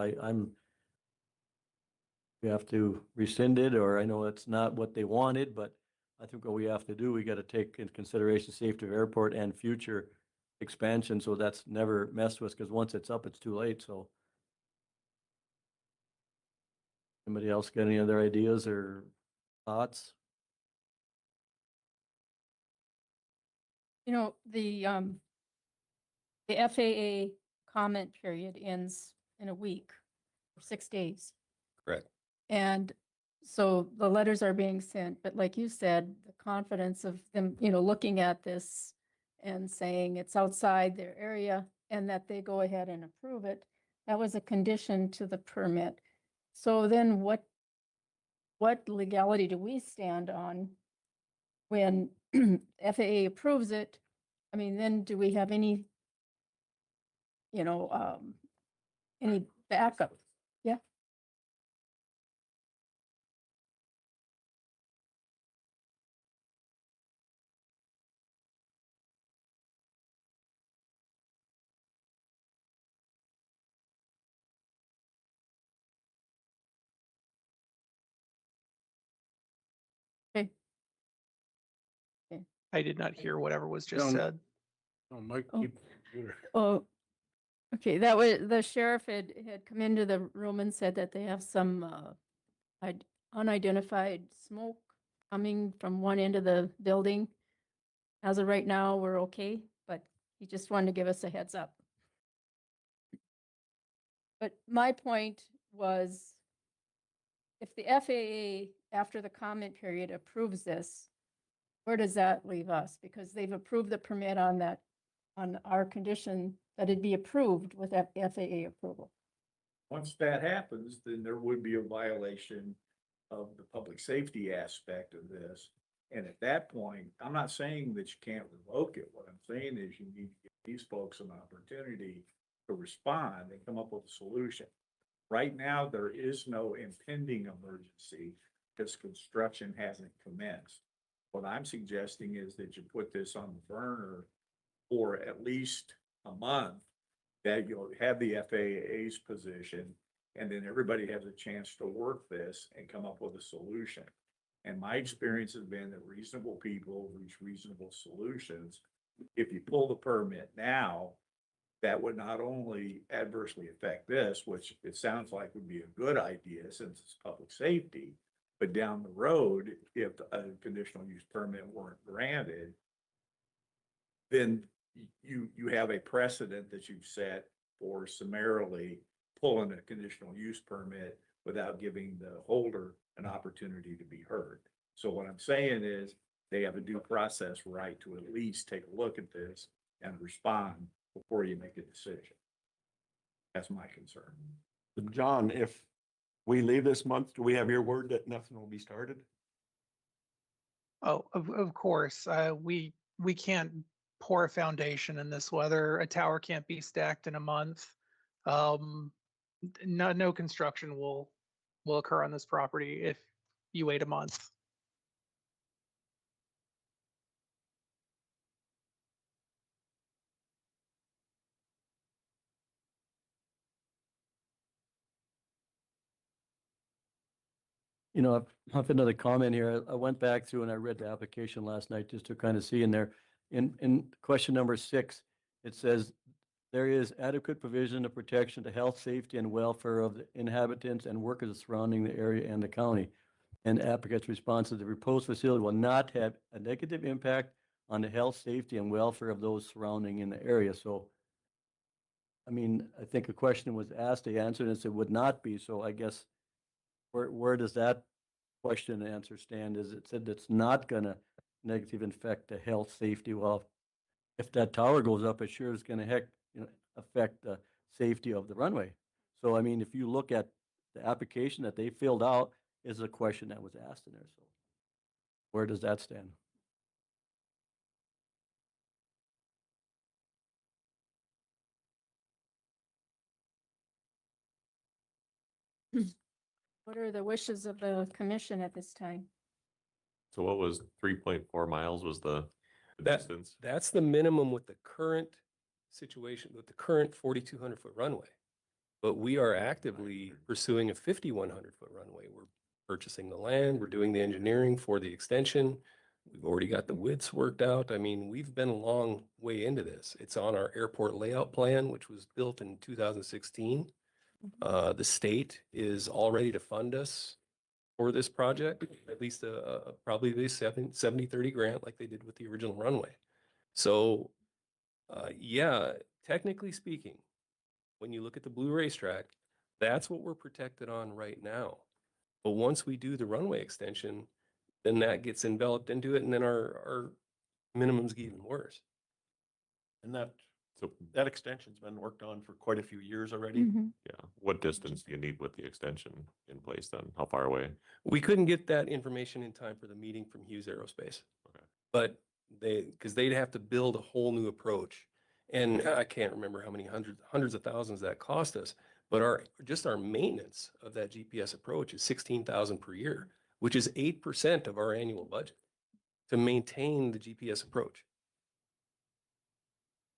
Speaker 4: we have to rescind it, or I know it's not what they wanted, but I think what we have to do, we got to take into consideration safety of airport and future expansion. So that's never messed with, because once it's up, it's too late. So anybody else got any other ideas or thoughts?
Speaker 1: You know, the FAA comment period ends in a week, or 6 days.
Speaker 18: Correct.
Speaker 1: And so the letters are being sent, but like you said, the confidence of them, you know, looking at this and saying it's outside their area and that they go ahead and approve it, that was a condition to the permit. So then what legality do we stand on when FAA approves it? I mean, then do we have any, you know, any backup? Yeah. Okay. Okay.
Speaker 17: I did not hear whatever was just
Speaker 19: Don't-
Speaker 17: said.
Speaker 19: Oh, Mike,
Speaker 1: Oh.
Speaker 19: keep the computer.
Speaker 1: Oh, okay, that was, the sheriff had come into the room and said that they have some unidentified smoke coming from one end of the building. As of right now, we're okay, but he just wanted to give us a heads up. But my point was, if the FAA, after the comment period, approves this, where does that leave us? Because they've approved the permit on that, on our condition that it be approved with FAA approval.
Speaker 12: Once that happens, then there would be a violation of the public safety aspect of this. And at that point, I'm not saying that you can't revoke it. What I'm saying is you need to give these folks an opportunity to respond and come up with a solution. Right now, there is no impending emergency because construction hasn't commenced. What I'm suggesting is that you put this on the burner for at least a month, that you'll have the FAA's position, and then everybody has a chance to work this and come up with a solution. And my experience has been that reasonable people reach reasonable solutions. If you pull the permit now, that would not only adversely affect this, which it sounds like would be a good idea since it's public safety, but down the road, if a conditional use permit weren't granted, then you have a precedent that you've set for summarily pulling a conditional use permit without giving the holder an opportunity to be heard. So what I'm saying is they have a due process right to at least take a look at this and respond before you make a decision. That's my concern.
Speaker 2: John, if we leave this month, do we have your word that nothing will be started?
Speaker 17: Oh, of course, we can't pour a foundation in this weather. A tower can't be stacked in a month. No construction will occur on this property if you wait a month.
Speaker 4: You know, I've have another comment here. I went back through and I read the application last night just to kind of see in there. In question number 6, it says there is adequate provision of protection to health, safety, and welfare of the inhabitants and workers surrounding the area and the county. And applicant's response is the proposed facility will not have a negative impact on the health, safety, and welfare of those surrounding in the area. So, I mean, I think a question was asked, they answered, and said would not be. So I guess where does that question and answer stand? Is it said it's not gonna negatively affect the health, safety? Well, if that tower goes up, it sure is gonna affect the safety of the runway. So I mean, if you look at the application that they filled out, is a question that was asked in there. So where does that stand?
Speaker 1: What are the wishes of the commission at this time?
Speaker 13: So what was 3.4 miles was the distance?
Speaker 18: That's the minimum with the current situation, with the current 4,200-foot runway. But we are actively pursuing a 5,100-foot runway. We're purchasing the land, we're doing the engineering for the extension. We've already got the widths worked out. I mean, we've been a long way into this. It's on our airport layout plan, which was built in 2016. The state is all ready to fund us for this project, at least probably the 70-30 grant like they did with the original runway. So yeah, technically speaking, when you look at the blue racetrack, that's what we're protected on right now. But once we do the runway extension, then that gets enveloped into it, and then our minimums get even worse.
Speaker 2: And that extension's been worked on for quite a few years already.
Speaker 13: Yeah. What distance do you need with the extension in place then? How far away?
Speaker 18: We couldn't get that information in time for the meeting from Hughes Aerospace.
Speaker 13: Okay.
Speaker 18: But because they'd have to build a whole new approach. And I can't remember how many hundreds of thousands that cost us. But just our maintenance of that GPS approach is $16,000 per year, which is 8% of our annual budget to maintain the GPS approach.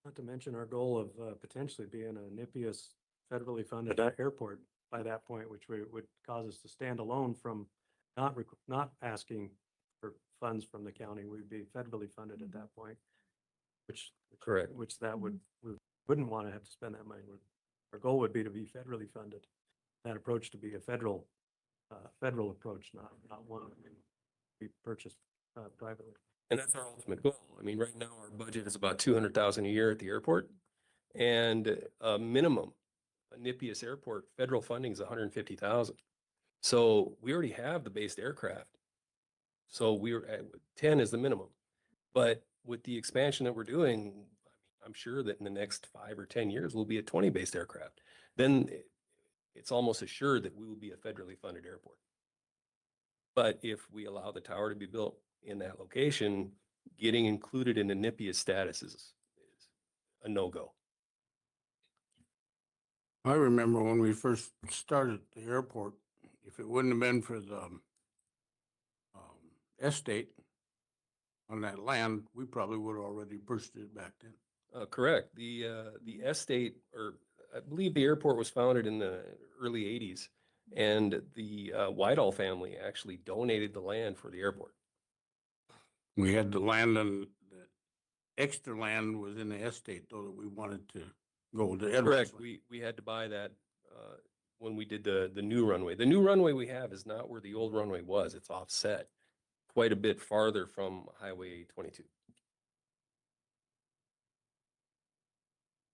Speaker 4: Not to mention our goal of potentially being a NIPIAS federally funded airport by that point, which would cause us to stand alone from not asking for funds from the county. We'd be federally funded at that point, which
Speaker 18: Correct.
Speaker 4: Which that we wouldn't want to have to spend that money. Our goal would be to be federally funded. That approach to be a federal approach, not one that we purchased privately.
Speaker 18: And that's our ultimate goal. I mean, right now our budget is about 200,000 a year at the airport, and a minimum, a NIPIAS airport federal funding is 150,000. So we already have the based aircraft. So we're at 10 is the minimum, but with the expansion that we're doing, I'm sure that in the next 5 or 10 years we'll be at 20 based aircraft. Then it's almost assured that we will be a federally funded airport. But if we allow the tower to be built in that location, getting included in the NIPIA status is a no-go.
Speaker 19: I remember when we first started the airport, if it wouldn't have been for the estate on that land, we probably would have already purchased it back then.
Speaker 18: Correct. The estate, or I believe the airport was founded in the early 80s, and the Whitehall family actually donated the land for the airport.
Speaker 19: We had the land, and the extra land was in the estate though that we wanted to go to Edwards.
Speaker 18: Correct. We had to buy that when we did the new runway. The new runway we have is not where the old runway was. It's offset quite a bit farther from Highway 22.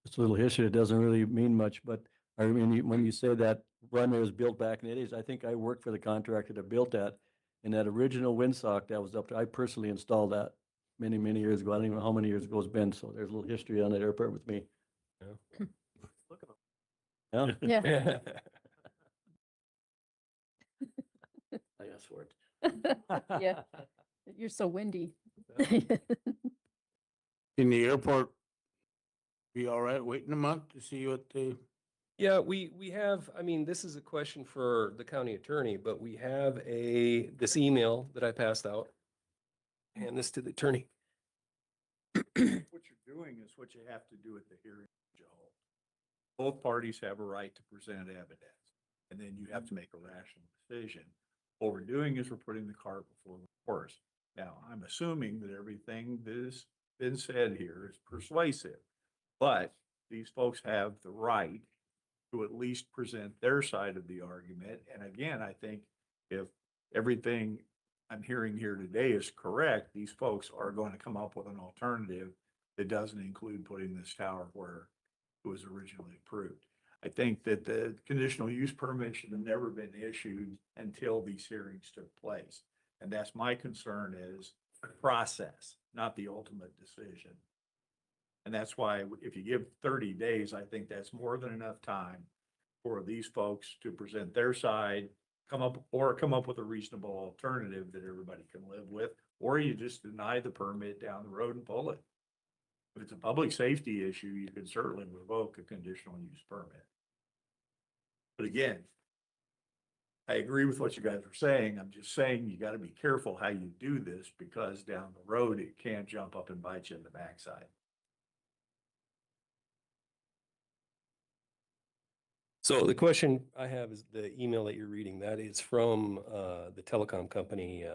Speaker 4: It's a little history. It doesn't really mean much, but I mean, when you say that runway was built back in the 80s, I think I worked for the contractor that built that. And that original windsock that was up to, I personally installed that many, many years ago. I don't even know how many years ago it's been. So there's a little history on that airport with me.
Speaker 18: Yeah.
Speaker 4: Look at them.
Speaker 1: Yeah.
Speaker 4: I asked for it.
Speaker 1: Yeah, you're so windy.
Speaker 19: In the airport, be all right waiting a month to see what they.
Speaker 18: Yeah, we have, I mean, this is a question for the county attorney, but we have this email that I passed out. Hand this to the attorney.
Speaker 12: What you're doing is what you have to do at the hearing, Joe. Both parties have a right to present evidence, and then you have to make a rational decision. What we're doing is we're putting the cart before the horse. Now, I'm assuming that everything that has been said here is persuasive, but these folks have the right to at least present their side of the argument. And again, I think if everything I'm hearing here today is correct, these folks are going to come up with an alternative that doesn't include putting this tower where it was originally approved. I think that the conditional use permit should have never been issued until these hearings took place. And that's my concern, is the process, not the ultimate decision. And that's why if you give 30 days, I think that's more than enough time for these folks to present their side, come up with a reasonable alternative that everybody can live with, or you just deny the permit down the road and pull it. If it's a public safety issue, you can certainly revoke a conditional use permit. But again, I agree with what you guys are saying. I'm just saying you got to be careful how you do this, because down the road, it can jump up and bite you in the backside.
Speaker 18: So the question I have is the email that you're reading. That is from the telecom company,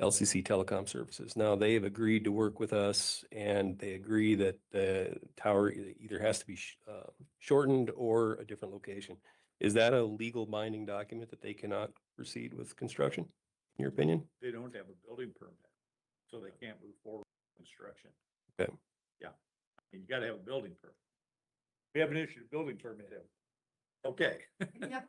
Speaker 18: LCC Telecom Services. Now, they've agreed to work with us and they agree that the tower either has to be shortened or a different location. Is that a legal binding document that they cannot proceed with construction, in your opinion?
Speaker 12: They don't have a building permit, so they can't move forward with construction.
Speaker 18: Okay.
Speaker 12: Yeah, and you gotta have a building permit. We haven't issued a building permit yet. Okay.
Speaker 1: Yep.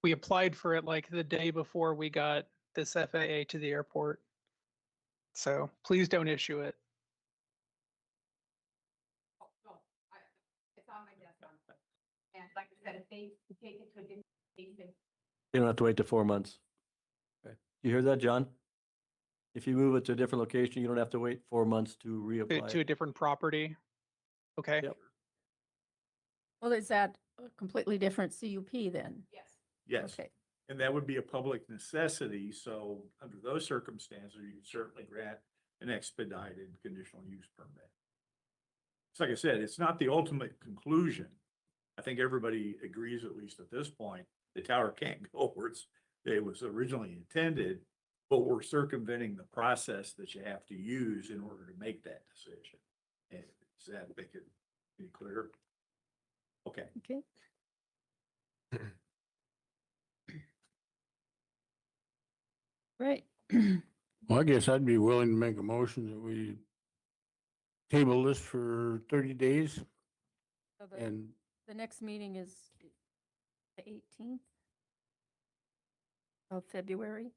Speaker 17: We applied for it like the day before we got this FAA to the airport. So please don't issue it.
Speaker 1: It's on my desk. And like I said, if they take it to a different station.
Speaker 4: You don't have to wait to 4 months. Okay. You hear that, John? If you move it to a different location, you don't have to wait 4 months to reapply.
Speaker 17: To a different property. Okay.
Speaker 4: Yep.
Speaker 1: Well, is that a completely different CUP then? Yes.
Speaker 12: Yes.
Speaker 1: Okay.
Speaker 12: And that would be a public necessity, so under those circumstances, you could certainly grant an expedited conditional use permit. It's like I said, it's not the ultimate conclusion. I think everybody agrees, at least at this point, the tower can't go where it was originally intended, but we're circumventing the process that you have to use in order to make that decision. And does that make it any clearer? Okay.
Speaker 1: Okay. Right.
Speaker 19: Well, I guess I'd be willing to make a motion that we table this for 30 days.
Speaker 1: So
Speaker 19: And
Speaker 1: the next meeting is the 18th of February.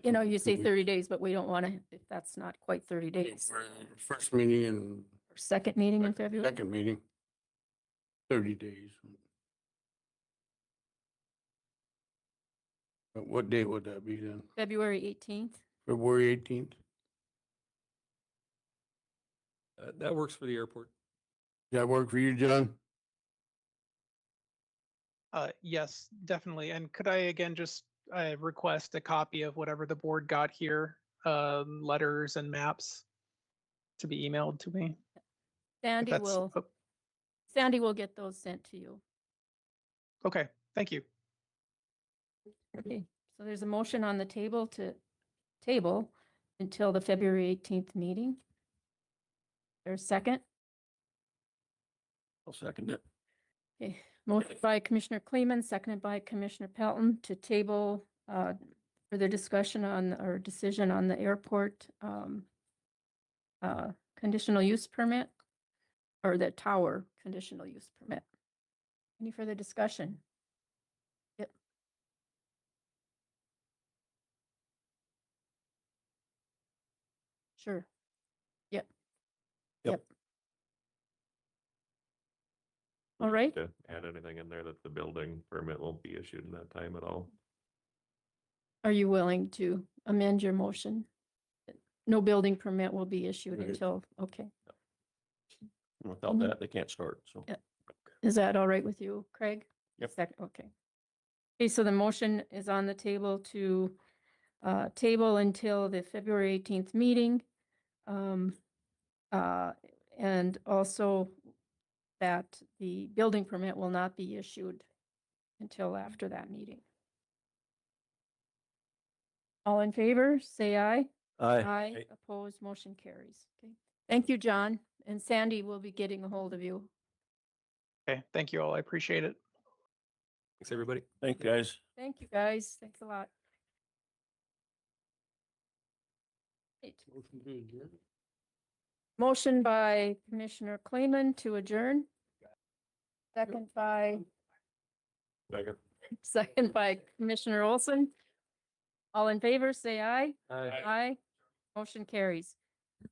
Speaker 1: You know, you say 30 days, but we don't want to, if that's not quite 30 days.
Speaker 19: First meeting in
Speaker 1: Second meeting in February?
Speaker 19: second meeting, 30 days. What date would that be then?
Speaker 1: February 18th.
Speaker 19: February 18th?
Speaker 18: That works for the airport.
Speaker 19: Does that work for you, John?
Speaker 17: Yes, definitely. And could I again just request a copy of whatever the board got here, letters and maps to be emailed to me?
Speaker 1: Sandy
Speaker 17: that's-
Speaker 1: will,
Speaker 17: oh,
Speaker 1: Sandy will get those sent to you.
Speaker 17: Okay, thank you.
Speaker 1: Okay, so there's a motion on the table to table until the February 18th meeting. There's a second.
Speaker 4: I'll second it.
Speaker 1: Okay, motion by Commissioner Kleeman, seconded by Commissioner Pelton to table further discussion on or decision on the airport conditional use permit or the tower conditional use permit. Any further discussion? Yep. Sure. Yep.
Speaker 4: Yep.
Speaker 1: All right.
Speaker 13: To add anything in there that the building permit won't be issued in that time at all.
Speaker 1: Are you willing to amend your motion? No building permit will be issued
Speaker 4: Right.
Speaker 1: until, okay.
Speaker 2: Without that, they can't start, so.
Speaker 1: Yeah. Is that all right with you, Craig?
Speaker 2: Yep.
Speaker 1: Okay. Okay, so the motion is on the table to table until the February 18th meeting. And also that the building permit will not be issued until after that meeting. All in favor, say aye.
Speaker 4: Aye.
Speaker 1: Aye, opposed, motion carries. Okay. Thank you, John. And Sandy will be getting a hold of you.
Speaker 17: Okay, thank you all. I appreciate it.
Speaker 18: Thanks, everybody.
Speaker 2: Thank you, guys.
Speaker 1: Thank you, guys. Thanks a lot. Right. Motion by Commissioner Kleeman to adjourn. Second by Commissioner Olson. All in favor, say aye.
Speaker 4: Aye.
Speaker 1: Aye. Motion carries.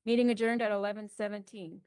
Speaker 1: Meeting adjourned at 11:17.